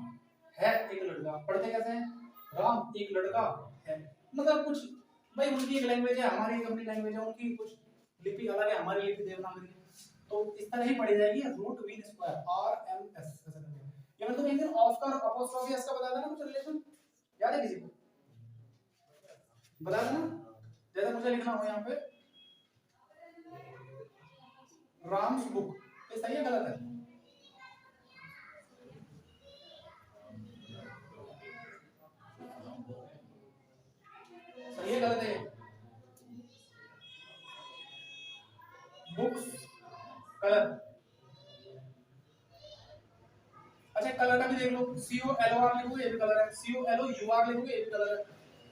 है एक लड़का, पढ़ते कैसे हैं, राम एक लड़का है, मतलब कुछ भाई उनकी एक लैंग्वेज है, हमारी एक अपनी लैंग्वेज है, उनकी कुछ लिपि अलग है, हमारी लिपि देवनागरी है, तो इस तरह ही पढ़ी जाएगी, root mean square, R M S ऐसा करके। ये मैंने तुम्हें एक दिन ऑफ का अपोस्ट्रोफी एस का बताया था ना, कुछ रिलेशन याद है किसी को, बता देना, जैसे मुझे लिखना हो यहाँ पे राम्स बुक, ये सही है गलत है, सही है गलत है, बुक्स कलर, अच्छा कलर का भी देख लो, सी ओ एल ओ आर लिखोगे ये भी कलर है, C O L O U R लिखोगे ये भी कलर है,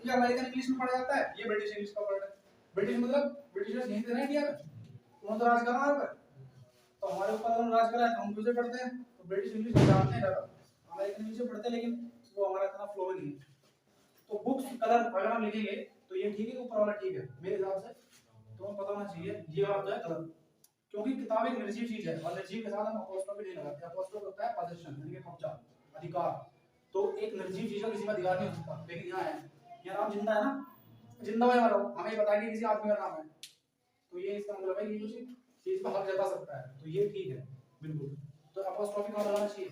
ये अमेरिकन इंग्लिश में पढ़ा जाता है, ये ब्रिटिश इंग्लिश का वर्ड है, ब्रिटिश मतलब ब्रिटिशर्स नहीं थे ना इंडिया में, उन्होंने तो राज करा है ऊपर, तो हमारे ऊपर उन्होंने राज करा है, तो हम दूसरे पढ़ते हैं, तो ब्रिटिश इंग्लिश जानते हैं ज्यादा, अमेरिकन इंग्लिश पढ़ते हैं, लेकिन वो हमारा इतना फ्लो नहीं है। तो बुक्स कलर अगर हम लिखेंगे तो ये ठीक है, ऊपर वाला ठीक है मेरे हिसाब से, तो पता होना चाहिए ये वाला जो है गलत, क्योंकि किताब एक निर्जीव चीज है, और निर्जीव के साथ हम अपोस्ट्रोफी नहीं लगाते, अपोस्ट्रोफ होता है पोजीशन यानी कि कब्जा, अधिकार, तो एक निर्जीव चीज का किसी का अधिकार नहीं हो सकता, लेकिन यहाँ है, यहाँ नाम जिंदा है ना, जिंदा है हमारा, हमें ये बताया कि किसी आदमी का नाम है, तो ये इसका मतलब है कि किसी चीज का हक जता सकता है, तो ये ठीक है बिल्कुल। तो अपोस्ट्रोफी कहाँ लगाना चाहिए,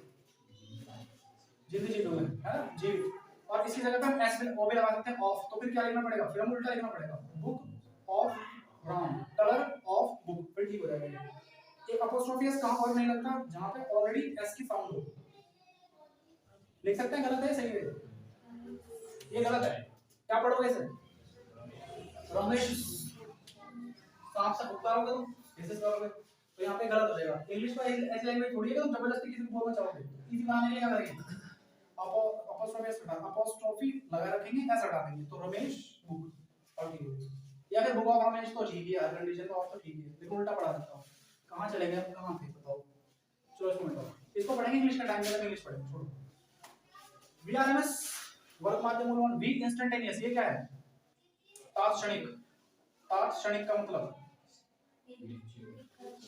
जिंदी चीजों में, है ना, जीवित, और इसकी जगह पे हम एस ओ भी लगा सकते हैं, ऑफ, तो फिर क्या लिखना पड़ेगा, फिर हम उल्टा लिखना पड़ेगा, book of Ram, colour of book, फिर ठीक हो जाएगा। एक अपोस्ट्रोफी एस कहां और नहीं लगता, जहां पे ऑलरेडी एस की साउंड हो, लिख सकते हैं, गलत है सही है, ये गलत है, क्या पढ़ोगे इसे, रमेश, सांप से भुगता होगा तुम ऐसे करोगे, तो यहाँ पे गलत हो जाएगा, इंग्लिश में ऐसी लैंग्वेज थोड़ी है कि तुम जबरदस्ती किसी को बोलना चाहोगे, इजी बनाने के लिए क्या करेंगे, अपोस्ट्रोफी एस हटा, अपोस्ट्रोफी लगा रखेंगे, एस हटा देंगे, तो रमेश बुक, और ठीक है, या फिर बुक ऑफ रमेश तो ठीक है, हर कंडीशन का ऑफ तो ठीक है, लेकिन उल्टा पढ़ा देता हूं, कहां चले गए, कहां थे बताओ, चलो इसको मिटाओ, इसको पढ़ेंगे, इंग्लिश का टाइम देना, इंग्लिश पढ़ेंगे, छोड़ो। वीआरएमएस वर्ग माध्य मूल, वी इंस्टेंटेनियस, ये क्या है, तात्क्षणिक, तात्क्षणिक का मतलब,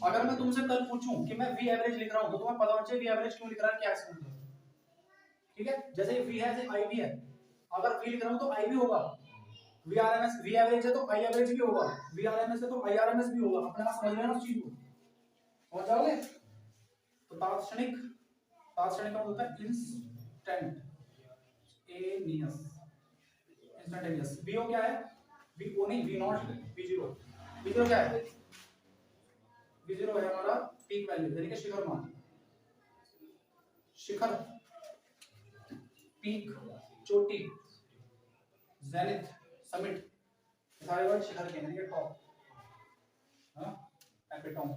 अगर मैं तुमसे कल पूछूं कि मैं वी एवरेज लिख रहा हूं, तो तुम्हें पता होना चाहिए वी एवरेज क्यों लिख रहा है, क्या इसका मतलब, ठीक है, जैसे वी है जैसे आई भी है, अगर वी लिख रहा हूं तो आई भी होगा, वी आरएमएस, वी एवरेज है तो आई एवरेज भी होगा, वी आरएमएस है तो आई आरएमएस भी होगा, अपने आप समझ लेना उस चीज को, समझ जाओगे। तो तात्क्षणिक फास्ट का मतलब होता है इंस्टेंटेनियस, इंस्टेंटेनियस। वीओ क्या है? वीओ नहीं, वी नॉट, वी0। वी0 क्या है? वी0 है हमारा पीक वैल्यू यानी कि शिखर मान, शिखर, पीक, चोटी, जेनिथ, समिट, सारे वर्ड शिखर के यानी कि टॉप, हाँ, एपिटॉम।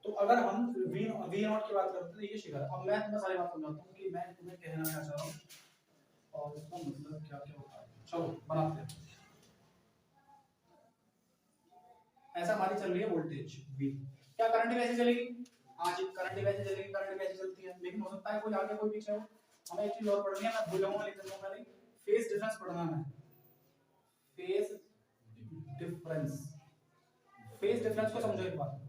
तो अगर हम वी नॉट की बात करते हैं तो ये शिखर। अब मैं तुम्हें सारी बात समझाता हूँ कि मैं तुम्हें कहना क्या चाह रहा हूँ और इसका मतलब क्या क्या होता है। चलो बनाते हैं। ऐसा हमारी चल रही है वोल्टेज V। क्या करंट वैसे चलेगी? हाँ जी, करंट वैसे चलेगी, करंट वैसे चलती है। लेकिन हो सकता है कोई आगे कोई पीछे हो। हमें एक चीज और पढ़नी है, मैं भूल जाऊंगा, लिख दूंगा पहले। फेज डिफरेंस पढ़ना है, फेज डिफरेंस। फेज डिफरेंस को समझो एक बार।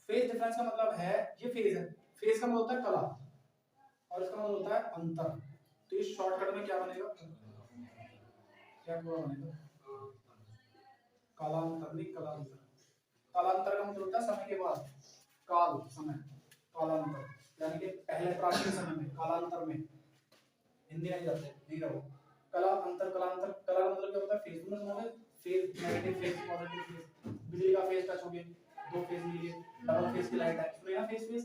फेज डिफरेंस का मतलब है, ये फेज है, फेज का मतलब होता है कला और इसका मतलब होता है अंतर। तो इस शॉर्टकट में क्या बनेगा? क्या बनेगा? कालांतर नहीं, कलांतर। कालांतर का मतलब होता है समय के बाद, काल समय, कालांतर यानी कि पहले प्राचीन समय में, कालांतर में। हिंदी नहीं जाते, नहीं रहो। कला अंतर, कलांतर। कला का मतलब क्या होता है? फेज। तुमने सुना है phase, negative phase, positive phase. बिजली का फेज टच हो गया, दो फेज मिल गए, डबल फेज की लाइट है, सुनिए ना फेज, फेज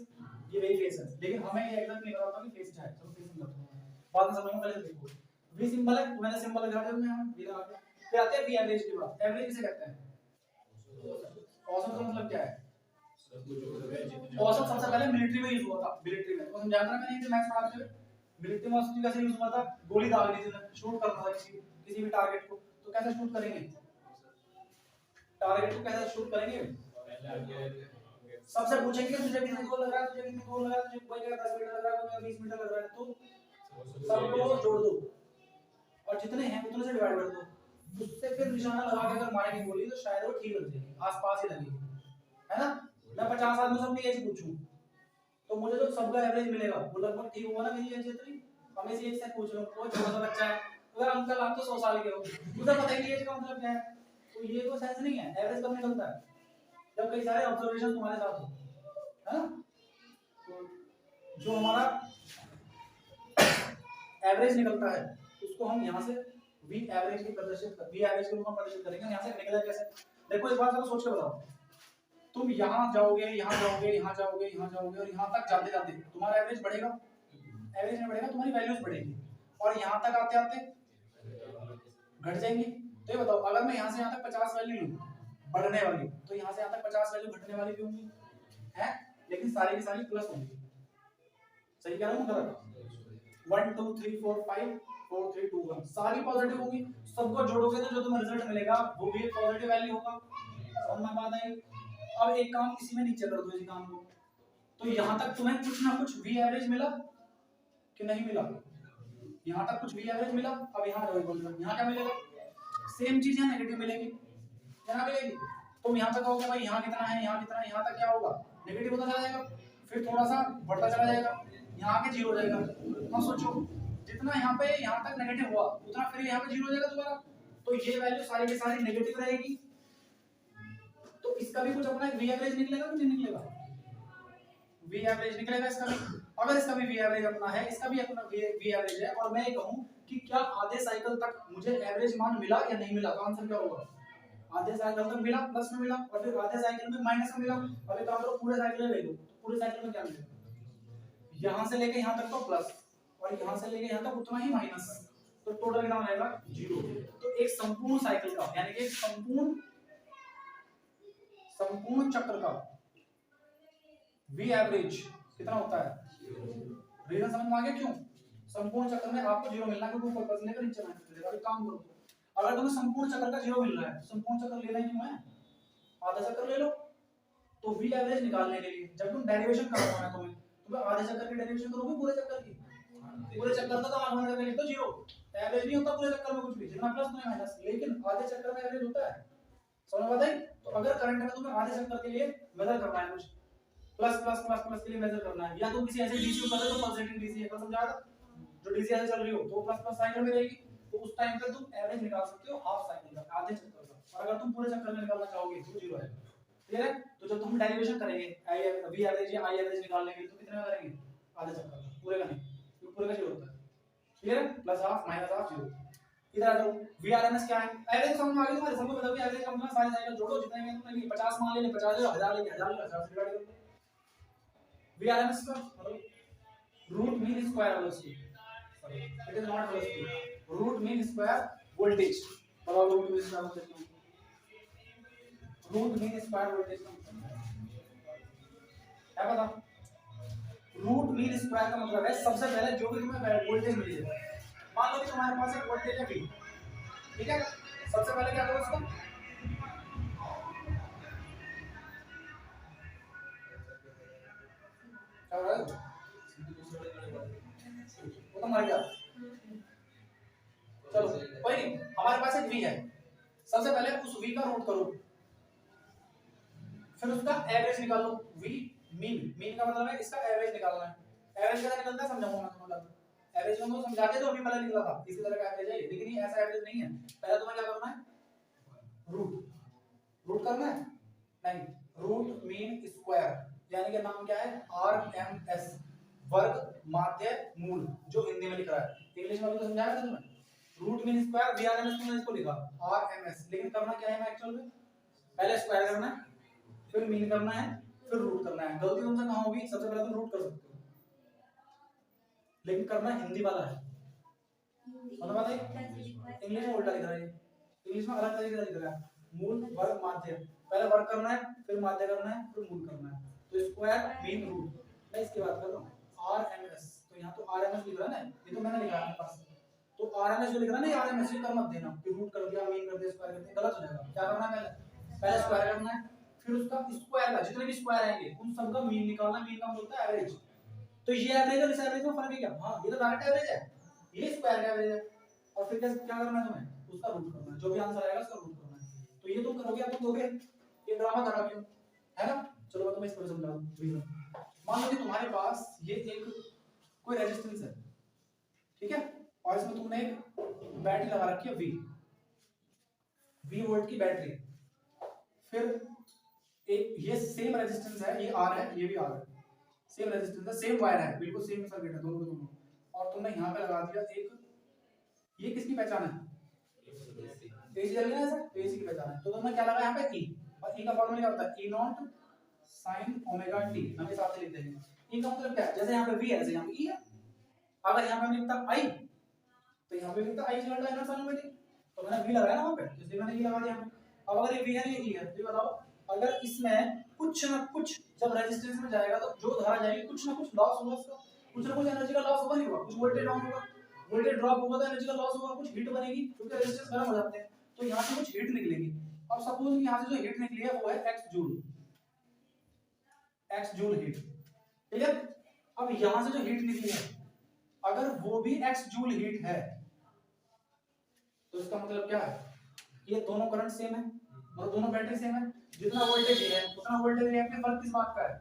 ये वही फेज है। लेकिन हमें ये एग्जैक्ट नहीं पता होता कि फेज क्या है। चलो फेज समझते हैं, बाद में समझेंगे, पहले देखो। वी सिंबल है, मैंने सिंबल लगा दिया, मैं वी लगा दिया। फिर आते हैं वी एवरेज की बात। एवरेज किसे कहते हैं? औसत का मतलब क्या है? औसत सबसे पहले मिलिट्री में यूज हुआ था, मिलिट्री में। तो हम जान रहे हैं, मैंने मैथ्स पढ़ाते हुए मिलिट्री में औसत कैसे यूज हुआ था? गोली दागनी थी, शूट करना था किसी भी टारगेट को, तो कैसे शूट करेंगे? टारगेट को कैसे शूट करेंगे? सबसे पूछेंगे तुझे कितनी गोल लग रहा है, तुझे कितनी गोल लग रहा है, तुझे कोई कहेगा 10 मीटर लग रहा है, कोई 20 मीटर लग रहा है, तो सबको जोड़ दो और जितने हैं उतने से डिवाइड कर दो। उससे फिर निशाना लगा के अगर मारेंगे गोली तो शायद वो ठीक लग जाएगी, आसपास ही लगेगी, है ना? मैं 50 आदमी सबने एज पूछूं तो मुझे तो सबका एवरेज मिलेगा, वो लगभग ठीक होगा ना मेरी एज जितनी। हम इसी एज से पूछ लो, कोई छोटा सा बच्चा है, अगर अंकल आप तो 100 साल के हो, मुझे पता ही नहीं एज का मतलब क्या है, तो ये तो सेंस नहीं है। एवरेज कब निकलता है? जब कई सारे ऑब्जर्वेशन तुम्हारे साथ हो, है ना? तो जो हमारा एवरेज निकलता है उसको हम यहाँ से वी एवरेज की प्रदर्शित वी एवरेज के रूप में प्रदर्शित करेंगे। यहाँ से निकला कैसे? देखो इस बात को सोच के बताओ। तुम यहाँ जाओगे, यहाँ जाओगे, यहाँ जाओगे, यहाँ जाओगे और यहाँ तक जाते जाते तुम्हारा एवरेज बढ़ेगा? एवरेज नहीं बढ़ेगा, तुम्हारी वैल्यूज बढ़ेगी। और यहाँ तक आते आते घट जाएंगी। तो ये बताओ, अगर मैं यहाँ से यहाँ तक 50 वैल्यू लूँ बढ़ने वाली, तो यहाँ से यहाँ तक 50 वैल्यू घटने वाली भी होंगी, है? लेकिन सारी की सारी प्लस होंगी। सही कह रहा हूँ गलत? 1 2 3 4 5 4 3 2 1 सारी पॉजिटिव होंगी। सबको जोड़ोगे तो जो तुम्हें रिजल्ट मिलेगा वो भी एक पॉजिटिव वैल्यू होगा। समझ में बात आई? अब एक काम इसी में नीचे कर दो, इसी काम को। तो यहाँ तक तुम्हें कुछ ना कुछ वी एवरेज मिला कि नहीं मिला? यहाँ तक कुछ वी एवरेज मिला। अब यहाँ यहाँ क्या मिलेगा? सेम चीज यहाँ नेगेटिव मिलेगी, यहाँ मिलेगी। तुम यहाँ तक कहोगे भाई यहाँ कितना है, यहाँ कितना है, यहाँ तक क्या होगा? नेगेटिव होता चला जाएगा, फिर थोड़ा सा बढ़ता चला जाएगा, यहाँ आके जीरो हो जाएगा। अब सोचो, जितना यहाँ पे यहाँ तक नेगेटिव हुआ उतना फिर यहाँ पे जीरो हो जाएगा दोबारा। तो ये वैल्यू सारी की सारी नेगेटिव रहेगी। तो इसका भी कुछ अपना वी एवरेज निकलेगा कि नहीं निकलेगा? वी एवरेज निकलेगा इसका भी। अगर इसका भी वी एवरेज अपना है, इसका भी अपना वी एवरेज है, और मैं ये कहूं कि क्या आधे साइकिल तक मुझे एवरेज मान मिला या नहीं मिला, तो आंसर क्या होगा? आधे साइकिल तक मिला, प्लस में मिला, और फिर आधे साइकिल में माइनस में मिला। अब एक काम करो, पूरे साइकिल ले लो, तो पूरे साइकिल में क्या मिलेगा? यहां से लेके यहां तक तो प्लस, और यहां से लेके यहां तक उतना ही माइनस, तो टोटल कितना आएगा? 0। तो एक संपूर्ण साइकिल का यानी कि संपूर्ण चक्र का वी एवरेज कितना होता है? रीजन समझ में आ गया क्यों? संपूर्ण चक्र में आपको 0 मिलना है, क्योंकि ऊपर प्लस लेकर नीचे माइनस मिलेगा। अभी काम करो, अगर तुम्हें संपूर्ण चक्र का 0 मिल रहा है, संपूर्ण चक्र लेना ही क्यों है? आधा चक्र ले लो। तो वी एवरेज निकालने के लिए जब तुम डेरिवेशन करना है तुम्हें आधे चक्कर की डेरिवेशन करोगे पूरे चक्कर की। पूरे चक्कर का तो आधा करके लिख दो 0। एवरेज नहीं होता पूरे चक्कर में कुछ भी, जितना प्लस उतना माइनस, लेकिन आधे चक्कर में एवरेज होता है। समझ में आई? तो अगर करंट में तुम्हें आधे चक्कर के लिए मेजर करना है, कुछ प्लस प्लस प्लस प्लस के लिए मेजर करना है, या तुम किसी ऐसे डीसी को कर रहे हो तो पल्सेटिंग डीसी है, समझा था? जो डीसी ऐसे चल रही हो तो प्लस प्लस साइकिल में रहेगी, तो उस टाइम पे तुम एवरेज निकाल सकते हो हाफ साइकिल का, आधे चक्कर का। और अगर तुम पूरे चक्कर में निकालना चाहोगे तो 0 है। क्लियर है? तो जब तुम डेरिवेशन करेंगे वी एवरेज या आई एवरेज निकालने के लिए तो कितने में करेंगे? आधे चक्कर का। पूरे का नहीं, क्योंकि पूरे का 0 होता है। क्लियर है? Plus half minus half 0। इधर आ जाओ, VRMS क्या है? एवरेज समझ में आ गई तुम्हारे? समझ में बताओ कि एवरेज का मतलब सारे साइकिल जोड़ो, जितने में तुमने लिए 50 मान ले, 50 ले, 1000 ले, 1000 ले, 1000 से डिवाइड कर दो। VRMS का मतलब root mean square velocity, sorry it is not velocity, root mean square voltage. बताओ root mean square voltage, root mean square voltage का क्या पता? रूट मीन स्क्वायर का मतलब है सबसे पहले जो भी तुम्हें वोल्टेज मिली है, मान लो कि तुम्हारे पास एक वोल्टेज है V, ठीक है? सबसे पहले क्या करो उसका, क्या हो रहा है? वो तो मर गया। चलो कोई नहीं, हमारे पास एक V है, सबसे पहले उस V का रूट करो, फिर उसका एवरेज निकालो। V मीन, मीन का मतलब है इसका एवरेज निकालना है। एवरेज कैसे निकलता है समझाऊंगा मैं तुम्हें। एवरेज को समझाते तो अभी पहले निकला था, इसी तरह का एवरेज है, लेकिन ये ऐसा एवरेज नहीं है। पहले तुम्हें क्या करना है, रूट, रूट करना है नहीं, रूट मीन स्क्वायर, यानी कि नाम क्या है, RMS, वर्ग माध्य मूल, जो हिंदी में लिख रहा है। इंग्लिश में भी तो समझाया था तुम्हें, रूट मीन स्क्वायर, VRMS तुमने इसको लिखा RMS, लेकिन करना क्या है एक्चुअल में, पहले स्क्वायर करना है, फिर मीन करना है, फिर रूट करना है। गलती तुमसे कहां होगी, सबसे पहले तुम रूट कर सकते हो, लेकिन करना हिंदी वाला है, मतलब पता है इंग्लिश में उल्टा लिख रहा है, इंग्लिश में अलग तरीके से लिख रहा है, मूल वर्ग माध्य, पहले वर्ग करना है, फिर माध्य करना है, फिर मूल करना है। तो स्क्वायर मीन रूट, मैं इसकी बात कर रहा हूं RMS, तो यहाँ तो RMS लिख रहा है ना, ये तो मैंने लिखा है अपने पास, तो RMS जो लिख रहा है ना, ये RMS ही कर मत देना कि रूट कर दिया, मीन कर दिया, स्क्वायर कर दिया, गलत हो जाएगा। क्या करना है, पहले स्क्वायर करना है, फिर उसका स्क्वायर का जितने भी स्क्वायर आएंगे उन सब का मीन निकालना, मीन का मतलब होता है एवरेज। तो ये एवरेज और इस एवरेज में फर्क है क्या? हां, ये तो डायरेक्ट एवरेज है, ये स्क्वायर का एवरेज है। और फिर क्या करना है तुम्हें, उसका रूट करना है, जो भी आंसर आएगा उसका रूट करना है। तो ये तुम करोगे, अब तुम दोगे, ये ड्रामा करा क्यों, है ना? चलो मैं तुम्हें इस तरह समझा दूं रीजन। मान लो कि तुम्हारे पास ये एक कोई रेजिस्टेंस है, ठीक है, और इसमें तुमने एक बैटरी लगा रखी है V वोल्ट की बैटरी, फिर एक ये सेम रेजिस्टेंस है, ये R है, ये भी R है, सेम रेजिस्टेंस है, सेम वायर है, बिल्कुल सेम सर्किट है दोनों के दोनों, और तुमने यहाँ पे लगा दिया एक, ये किसकी पहचान है, AC चल रहा है ऐसा, तो AC की पहचान है। तो तुमने क्या लगा यहाँ पे E, और E का फॉर्मूला क्या होता है, E not sin omega t, हम इस हिसाब से लिखते हैं। E का मतलब क्या है, जैसे यहाँ पे V है ऐसे यहाँ पे E है, अगर यहाँ पे हम लिखता I, तो यहाँ पे लिखता I equal to sin omega t, तो मैंने V लगाया ना वहाँ पे, इसलिए मैंने E लगा दिया यहाँ पे। अब अगर ये V है, ये E है, तो ये बताओ अगर इसमें कुछ ना कुछ जब रेजिस्टेंस में जाएगा तो जो धारा जाएगी कुछ ना कुछ लॉस होगा, उसका कुछ ना कुछ एनर्जी का लॉस होगा, नहीं होगा, कुछ वोल्टेज डाउन होगा, वोल्टेज ड्रॉप होगा तो एनर्जी का लॉस होगा, कुछ हीट बनेगी क्योंकि रेजिस्टेंस गर्म हो जाते हैं, तो यहाँ से कुछ हीट निकलेगी। अब सपोज यहाँ से जो हीट निकली है वो है x joule, x joule heat, ठीक है? अब यहाँ से जो हीट निकली है अगर वो भी x जूल हीट है, तो इसका मतलब क्या है, ये दोनों करंट सेम है, मतलब दोनों बैटरी सेम है, जितना वोल्टेज है उतना वोल्टेज रिएक्ट में, फर्क किस बात का है,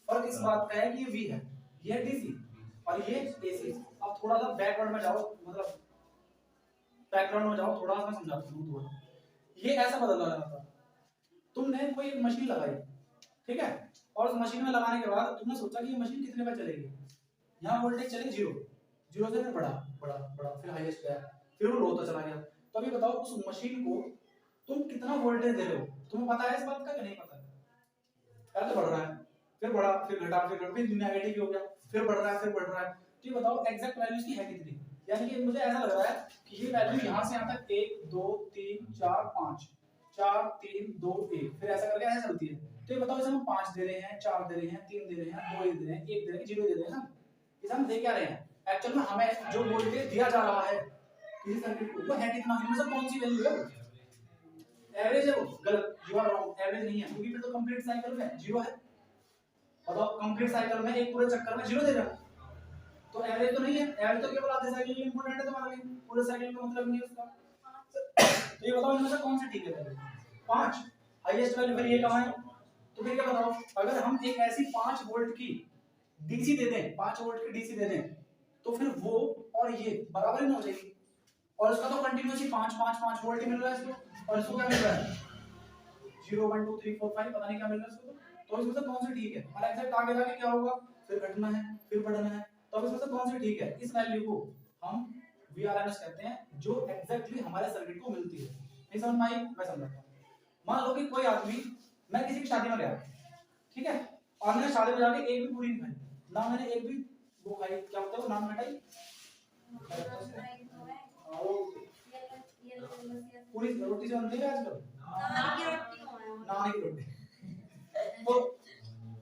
फर्क इस बात का है कि ये V है, ये है DC और ये AC। अब थोड़ा सा बैकवर्ड में जाओ, मतलब बैकग्राउंड में जाओ, थोड़ा सा समझाता हूं थोड़ा। ये ऐसा बदल रहा था, तुमने कोई एक मशीन लगाई, ठीक है, और उस मशीन में लगाने के बाद तुमने सोचा कि ये मशीन कितने पर चलेगी, यहाँ वोल्टेज चले 0, 0 से फिर बढ़ा बढ़ा बढ़ा, फिर हाईएस्ट गया, फिर वो लो होता चला गया। तो अभी बताओ उस मशीन को तुम कितना वोल्टेज दे रहे हो, तुम्हें पता है इस बात का कि नहीं पता है? पहले तो बढ़ रहा है, फिर बढ़ा, फिर घटा, फिर घटा, फिर नेगेटिव हो गया, फिर बढ़ रहा है, फिर बढ़ रहा है। तो ये बताओ एग्जैक्ट वैल्यू इसकी है कितनी, यानी कि मुझे ऐसा लग रहा है कि ये वैल्यू यहाँ से यहाँ तक 1 2 3 4 5 4 3 2 1, फिर ऐसा करके ऐसे चलती है। तो ये बताओ इसे हम 5 दे रहे हैं, 4 दे रहे हैं, 3 दे रहे हैं, 2 दे रहे हैं, 1 दे रहे हैं, 0 दे रहे हैं ना, इसे हम दे क्या रहे हैं, एक्चुअल में हमें जो वोल्टेज दिया जा रहा है किसी सर्किट को वो है कितना, इनमें से कौन सी वैल्यू है, एवरेज है वो, गलत, यू आर रॉन्ग, एवरेज नहीं है, क्योंकि फिर तो कंप्लीट साइकिल में 0 है। बताओ कंप्लीट साइकिल में एक पूरे चक्कर में 0 दे रहा है, तो एवरेज तो नहीं है, एवरेज तो केवल आधे साइकिल के लिए इंपॉर्टेंट है तुम्हारे लिए, पूरे साइकिल का मतलब नहीं है उसका। तो ये बताओ इनमें से कौन सी ठीक है वैल्यू, 5 हाईएस्ट वैल्यू, फिर ये कहां है, तो फिर क्या बताओ, अगर हम एक ऐसी 5 वोल्ट की डीसी दे दें, 5 वोल्ट की डीसी दे दें, तो फिर वो और ये बराबर ही हो जाएगी, और इसका तो कंटीन्यूअसली 5 5 5 वोल्ट ही मिल रहा है इसको, और इसको क्या मिल रहा है 0 1 2 3 4 5, पता नहीं क्या मिल रहा है इसको, तो इसमें से कौन सी ठीक है, और एग्जैक्ट आगे जाके क्या होगा, फिर घटना है, फिर बढ़ना है, तो अब इसमें से कौन सी ठीक है? इस वैल्यू को हम VRMS कहते हैं जो एग्जैक्टली हमारे सर्किट को मिलती है। नहीं समझ में आई? मैं समझाता हूँ। मान लो कि कोई आदमी, मैं किसी की शादी में गया, ठीक है, और मैंने शादी में जाके एक भी पूरी नहीं खाई, ना मैंने एक भी वो खाई, क्या होता है वो नाम मिठाई, पूरी रोटी से बनती है आजकल, नान की रोटी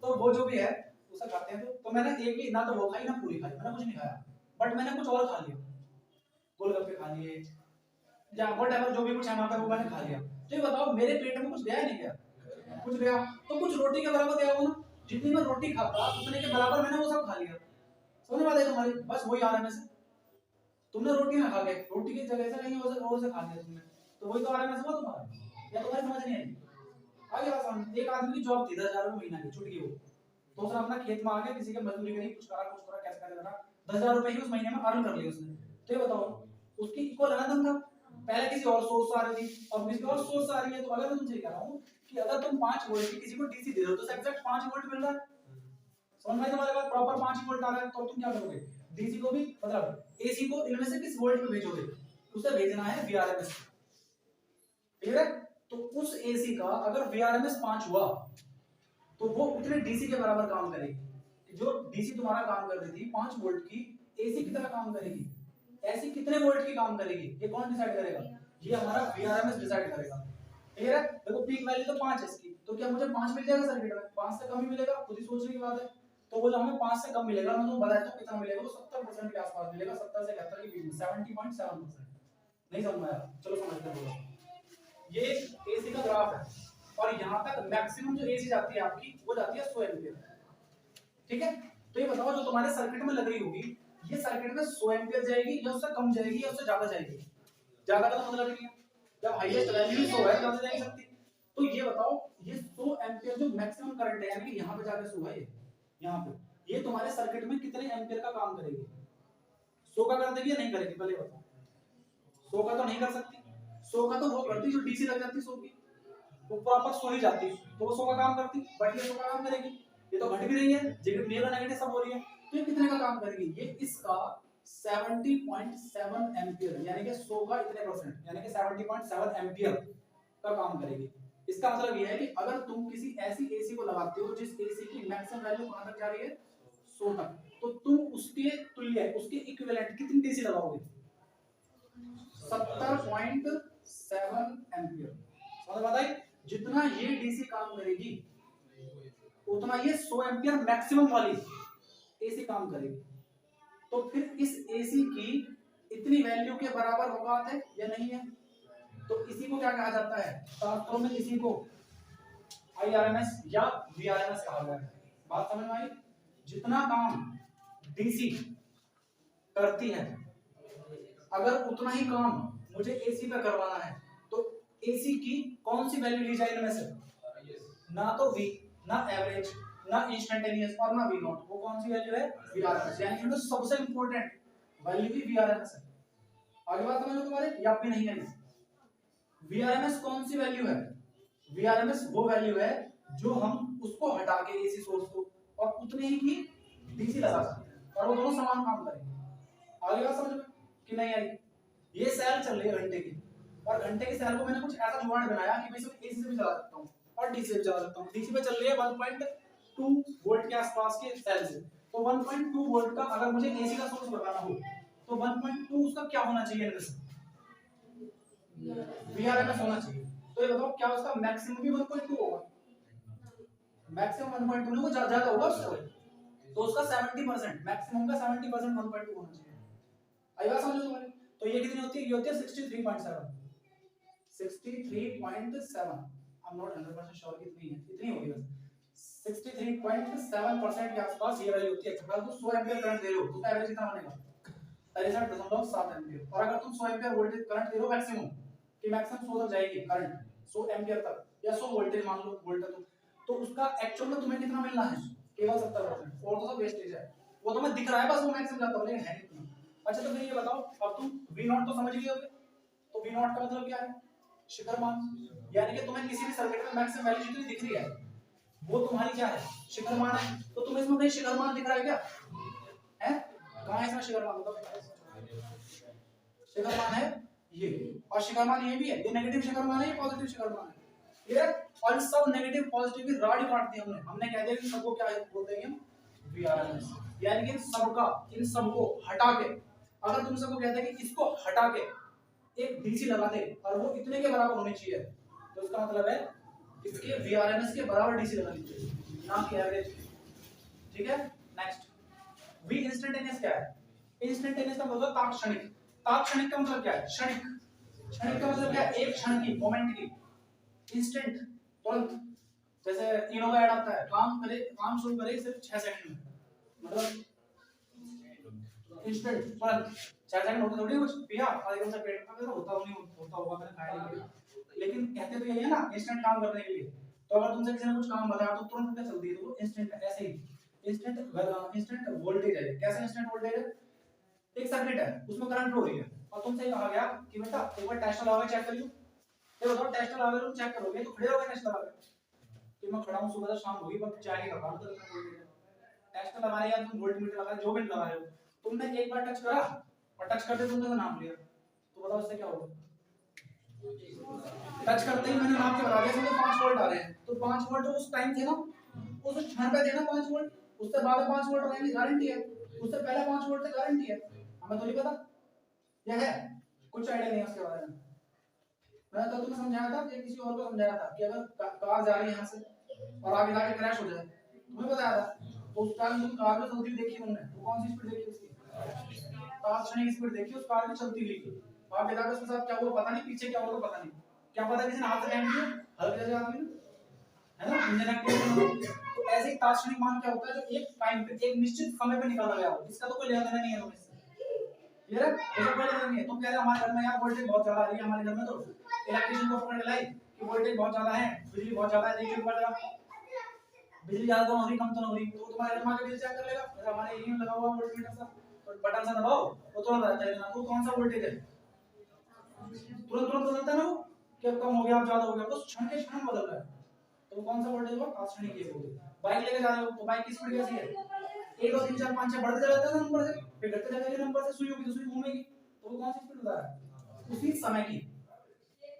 तो वो जो भी है उसे खाते हैं। तो मैंने एक भी ना तो वो खाई ना पूरी खाई, मैंने कुछ नहीं खाया, बट मैंने कुछ और खा लिया, गोलगप्पे खा लिए या व्हाटएवर जो भी कुछ है वहां पर वो मैंने खा लिया। तो ये बताओ मेरे पेट में कुछ गया नहीं गया? कुछ गया, तो कुछ रोटी के बराबर गया होगा ना, जितनी मैं रोटी खाता उतने के बराबर मैंने वो सब खा लिया। समझ में आ रहा है तुम्हारी? बस वही आरएमएस है। तुमने रोटी ना खा के रोटी की जगह से कहीं और से खा लिया तुमने, तो वही तो आरएमएस हुआ तुम्हारा, या तुम्हारी समझ नहीं आई? आगे बात समझ। एक आदमी की जॉब थी 10,000 रुपए महीना की, छूट गई वो, तो उसने अपना खेत में आके किसी के मजदूरी करी, कुछ करा कैसे करेगा, 10,000 रुपए ही उस महीने में अर्न कर लिए उसने। तो ये बताओ उसकी इक्वल अनदम था, पहले किसी और सोर्स से आ रही थी अब किसी और सोर्स से आ रही है। तो अगर मैं तुमसे कह रहा हूं कि अगर तुम 5 वोल्ट की किसी को डीसी दे दो तो एग्जैक्ट 5 वोल्ट मिल रहा है, समझ में तुम्हारे पास प्रॉपर 5 वोल्ट आ रहा है, तो तुम क्या करोगे? डीसी को भी मतलब एसी को इनमें से किस वोल्ट पे भेजोगे? उसे भेजना है वीआरएमएस, क्लियर है? तो उस एसी का अगर वीआरएमएस 5 हुआ तो वो उतने डीसी के बराबर काम करेगी। जो डीसी तुम्हारा काम कर रही थी 5 वोल्ट की, एसी कितना काम करेगी? एसी कितने वोल्ट की काम करेगी? ये कौन डिसाइड करेगा? ये हमारा वीआरएमएस डिसाइड करेगा। क्लियर है? देखो पीक वैल्यू तो 5 है इसकी, तो क्या मुझे 5 मिल जाएगा सर्किट में? 5 से कम ही मिलेगा, खुद ही सोचने की बात है। तो वो जो हमें 5 से कम मिलेगा, मैं तुमको बताता हूं कितना मिलेगा, वो 70% के आसपास मिलेगा, 70 से 71 के बीच में, 70.7%। नहीं समझ में आया? चलो समझते हैं। ये एसी का ग्राफ है और यहां तक मैक्सिमम जो एसी जाती है आपकी वो जाती है 100 एम्पीयर, ठीक है? तो ये बताओ जो तुम्हारे सर्किट में लग रही होगी, ये सर्किट में 100 एम्पीयर जाएगी या उससे कम जाएगी या उससे ज्यादा जाएगी? ज्यादा का तो मतलब नहीं है, जब हाईएस्ट वैल्यू 100 है ज्यादा जा नहीं सकती। तो ये बताओ ये 100 एम्पीयर जो मैक्सिमम करंट है, यानी कि यहां पे जाके 100 है, यहां पे ये तुम्हारे सर्किट में कितने एम्पीयर का काम करेगी? 100 का कर देगी या नहीं करेगी? पहले बताओ। 100 का तो नहीं कर सकती, 100 का तो वो करती जो डीसी लग जाती 100 की, वो प्रॉपर 100 ही जाती, तो वो 100 का काम करती, बट ये 100 का काम करेगी। ये तो घट भी रही है, नेगेटिव नेगेटिव सब हो रही है, तो ये कितने का काम करेगी? ये इसका 70.7 एम्पीयर, यानी कि 100 का इतने परसेंट, यानी कि 70.7 एम्पीयर का काम करेगी। इसका मतलब ये है कि अगर तुम किसी ऐसी एसी को लगाते हो जिस एसी की मैक्सिमम वैल्यू कहां तक जा रही है? 100 तक, तो तुम उसके तुल्य, उसके इक्विवेलेंट कितनी डीसी लगाओगे? 70.7 एम्पीयर। समझ में आई? जितना ये डीसी काम करेगी उतना ये 100 एम्पीयर मैक्सिमम वाली एसी काम करेगी। तो फिर इस एसी की इतनी वैल्यू के बराबर औकात है या नहीं है? तो इसी को क्या कहा जाता है शास्त्रों में? इसी को आईआरएमएस या वीआरएमएस कहा गया है। बात समझ में आई? जितना काम डीसी करती है अगर उतना ही काम मुझे एसी पे करवाना है, तो एसी की कौन सी वैल्यू ली जाए इनमें से? ना तो वी, ना एवरेज, ना इंस्टेंटेनियस और ना वी नॉट। वो कौन सी वैल्यू है? वीआरएमएस, यानी इनमें सबसे इंपॉर्टेंट वैल्यू भी वीआरएमएस है। आगे बात समझ लो तुम्हारे, या भी नहीं है? वीआरएमएस कौन सी वैल्यू है? वीआरएमएस वो वैल्यू है जो हम उसको हटा के एसी सोर्स को और उतने ही की डीसी लगा सकते हैं और वो दोनों समान काम करेंगे। आगे बात समझ में कि नहीं आई? ये सेल चल रही है घंटे की, और घंटे की सेल को मैंने कुछ ऐसा जुगाड़ बनाया कि मैं इसे एसी से भी चला सकता हूँ और डीसी से भी चला सकता हूँ। डीसी पे चल रही है 1.2 वोल्ट के आसपास के सेल से, तो 1.2 वोल्ट का अगर मुझे एसी का सोर्स लगाना हो तो 1.2 उसका क्या होना चाहिए? वीआरएमएस होना चाहिए। तो ये बताओ क्या उसका मैक्सिमम भी 1.2 होगा? मैक्सिमम 1.2 नहीं, वो ज्यादा होगा उससे, तो उसका 70% मैक्सिमम का 70% 1.2 होना चाहिए। आई बात समझ लो। तो ये कितनी होती है? ये होती है 63.7, 63.7। आई एम नॉट 100% श्योर कितनी है, इतनी होगी बस, 63.7% के आसपास ये वाली होती है। अगर तुम 100 एम्पीयर करंट दे रहे हो तो एवरेज कितना बनेगा? 63.7 एम्पीयर। और अगर तुम 100 एम्पीयर वोल्टेज करंट दे रहे हो मैक्सिमम, कि मैक्सिमम 100 तक जाएगी करंट, 100 एम्पीयर तक या 100 वोल्टेज मान लो वोल्ट तक, तो उसका एक्चुअल में तुम्हें कितना मिलना है? केवल 70%, और तो सब वेस्टेज है। वो तुम्हें दिख रहा है बस वो मैक्सिमम जाता है, लेकिन है नहीं। अच्छा तो फिर ये बताओ, अब तुम V नॉट तो समझ गए होगे, तो V नॉट का मतलब क्या है? शिखर मान, यानी कि तुम्हें किसी भी सर्किट में मैक्सिमम वैल्यू जितनी दिख रही है वो तुम्हारी क्या है, शिखर मान है। तो तुम्हें इसमें कहीं शिखर मान दिख रहा है क्या? है कहाँ है इसमें शिखर मान? बताओ। शिखर मान है ये, और शिखर मान ये भी है, ये नेगेटिव शिखर मान है, ये पॉजिटिव शिखर मान है। ये और सब नेगेटिव पॉजिटिव की राड काट दी हमने। हमने कह दिया कि सबको क्या बोलते हैं हम, वीआरएमएस। यानी कि सबका, इन सबको हटा के, अगर तुम सबको कहते हैं कि इसको हटा के एक डीसी लगा दे और वो इतने के बराबर होनी चाहिए, तो इसका मतलब है इसके वीआरएमएस के बराबर डीसी लगानी चाहिए, ना कि एवरेज। ठीक है, नेक्स्ट वी इंस्टेंटेनियस क्या है? इंस्टेंटेनियस का मतलब तात्क्षणिक। तात्क्षणिक का मतलब क्या है? क्षणिक। क्षणिक का मतलब क्या है? एक क्षण की, मोमेंट की। इंस्टेंट, तुरंत। जैसे तीनों का ऐड आता है, काम शुरू करे सिर्फ 6 सेकंड में, मतलब इंस्टेंट, तुरंत। 6 सेकंड होता थोड़ी कुछ पिया और एकदम से पेट में होता नहीं, होता होगा, मैंने खाया नहीं कभी, लेकिन कहते तो यही है ना, इंस्टेंट काम करने के लिए। तो अगर तुमसे किसी ने कुछ काम बताया तो तुरंत क्या चलती है, तो इंस्टेंट। ऐसे ही इंस्टेंट वोल्टेज है। कैसे इंस्टेंट वोल्टेज है? एक सर्किट है, उसमें करंट फ्लो हो रही है, और तुमसे कहा गया कि बेटा एक बार टेस्ट लगा के चेक करियो। ये बताओ, टेस्ट लगा के तुम चेक करोगे तो खड़े होगे टेस्ट लगा के? कि मैं खड़ा हूं, सुबह से शाम होगी, बस चाय का काम कर रहा हूं। टेस्ट लगा रहे या तुम वोल्ट मीटर लगा रहे, जो भी लगा रहे हो, तुमने एक बार टच करा और टच करते तुमने नाम लिया, तो बताओ इससे क्या होगा? टच करते ही मैंने नाम के बता दिया, समझो 5 वोल्ट आ रहे हैं, तो 5 वोल्ट उस टाइम थे ना, उस क्षण पे थे ना 5 वोल्ट, उससे बाद में 5 वोल्ट आएंगे, गारंटी है। उससे पहले 5 वोल्ट थे, गारंटी है। हमें तो नहीं पता, यह है कुछ आइडिया नहीं है उसके बारे में। मैंने तो तुम्हें समझाया था कि किसी और को समझाया था कि अगर कार जा रही है यहाँ से और आगे जाके क्रैश हो जाए, तुम्हें बताया था, तो उस टाइम तुम कार में चलती हुई देखी तुमने, वो कौन सी स्पीड देखी उसकी? तात्क्षणिक स्पीड देखी उस कार की चलती हुई की। आगे जाकर उसके साथ क्या हुआ पता नहीं, पीछे क्या हुआ पता नहीं, क्या पता किसी ने हाथ से काम किया, हल्के से आदमी ने, है ना, इंजन एक्टिवेट। तो ऐसे ही तात्क्षणिक मान क्या होता है? जो एक टाइम पे, एक निश्चित समय पे निकाला गया हो, इसका तो कोई लेना देना नहीं है तुम्हें। क्लियर है? इसका कोई लेना नहीं है। तुम कह रहे हो हमारे घर में यार वोल्टेज बहुत ज्यादा आ रही है, हमारे घर में तो इलेक्ट्रिशियन को पकड़ के लाई कि वोल्टेज बहुत ज्यादा है, बिजली बहुत ज्यादा है, देखिए ऊपर लगा, बिजली ज्यादा तो हो रही, कम तो नहीं हो रही, तो तुम्हारे घर में आके बिल चेक कर लेगा। अगर हमारे एरिया में लगा हुआ वोल्ट मीटर सा, तो बटन सा दबाओ, वो तुरंत बताता है ना वो कौन सा वोल्टेज है, तुरंत तुरंत बदलता है ना वो, कि अब कम हो गया, अब ज्यादा हो गया, उस क्षण के क्षण बदल रहा है। तो कौन सा वोल्टेज हुआ? तात्क्षणिक ये हो गया। बाइक लेके जा रहे हो तो बाइक की स्पीड कैसी है? 1 2 3 4 5 6 बढ़ते जाता है नंबर से, फिर घटते जाएगा नंबर से, सुई होगी तो सुई घूमेगी, तो वो कौन सी स्पीड बता रहा है? उसी समय की।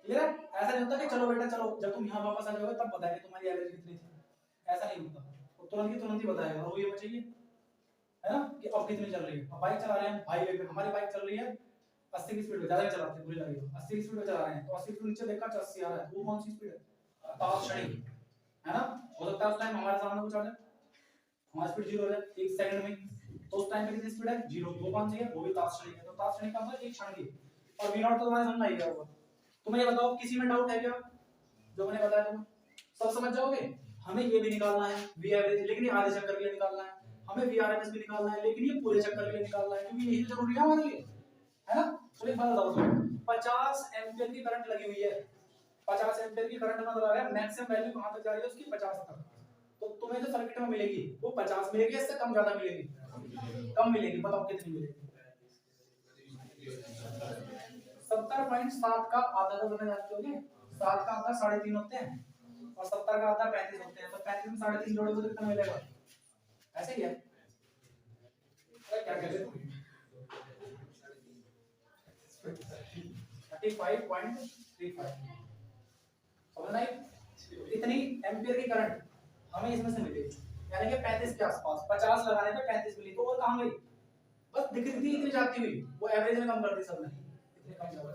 क्लियर है? ऐसा नहीं होता कि चलो बेटा चलो, जब तुम यहाँ वापस आ जाओगे तब बताएंगे तुम्हारी एवरेज कितनी थी, ऐसा नहीं होता। वो तुरंत की तुरंत ही बताएगा, और वो ये बचेगी, है ना, कि अब कितनी चल रही है। अब बाइक चला रहे हैं हाईवे पे, हमारी बाइक चल रही है 80 की स्पीड पे, ज्यादा चलाते हैं बुरी लगी, 80 की स्पीड पे चला रहे हैं, तो 80 की नीचे देखा 80 आ रहा है, तो वो कौन सी स्पीड है? तात्क्षणिक, है ना। हो सकता है उस टाइम हमारे सामने कुछ आ जाए, हमारी स्पीड 0 हो जाए 1 सेकंड में, तो उस टाइम पे कितनी स्पीड है? 0। वो कौन सी है? वो भी तात्क्षणिक है। तो तात्क्षणिक का मतलब एक क्षण की। और v नॉट तो तुम्हारे समझ में आ गया होगा। तुम्हें ये बताओ, किसी में डाउट है क्या जो मैंने बताया? तुम सब समझ जाओगे। हमें ये भी निकालना है वी एवरेज, लेकिन ये आधे चक्कर के लिए निकालना है। हमें वी आरएमएस भी निकालना है, लेकिन ये पूरे चक्कर के लिए निकालना है, क्योंकि यही तो जरूरी है हमारे लिए, है ना। तो एक बात बताओ, 50 एम्पीयर की करंट लगी हुई है, 50 एम्पीयर की करंट मतलब है मैक्सिमम वैल्यू कहां तक जा रही है उसकी? 50 तक। तो तुम्हें जो सर्किट में मिलेगी वो 50 मिलेगी, इससे कम ज्यादा मिलेगी? कम मिलेगी। बताओ कितनी मिलेगी? 70.7 का आधा तो तुम्हें जानते होगे, 7 का आधा 3.5 होते हैं, और 70 का आधा 35 होते हैं, तो 35 में 3.5 जोड़ोगे तो कितना मिलेगा? ऐसे ही है। अरे क्या कहते हो? 35.35 समझ नहीं? इतनी एम्पीयर की करंट हमें इसमें से मिलेगी, यानी कि 35 के आसपास। 50 लगाने पे 35 मिली, तो और कहां गई? बस दिख रही थी इतनी जाती हुई, वो एवरेज में कम कर दी सबने, इतने कम ज्यादा।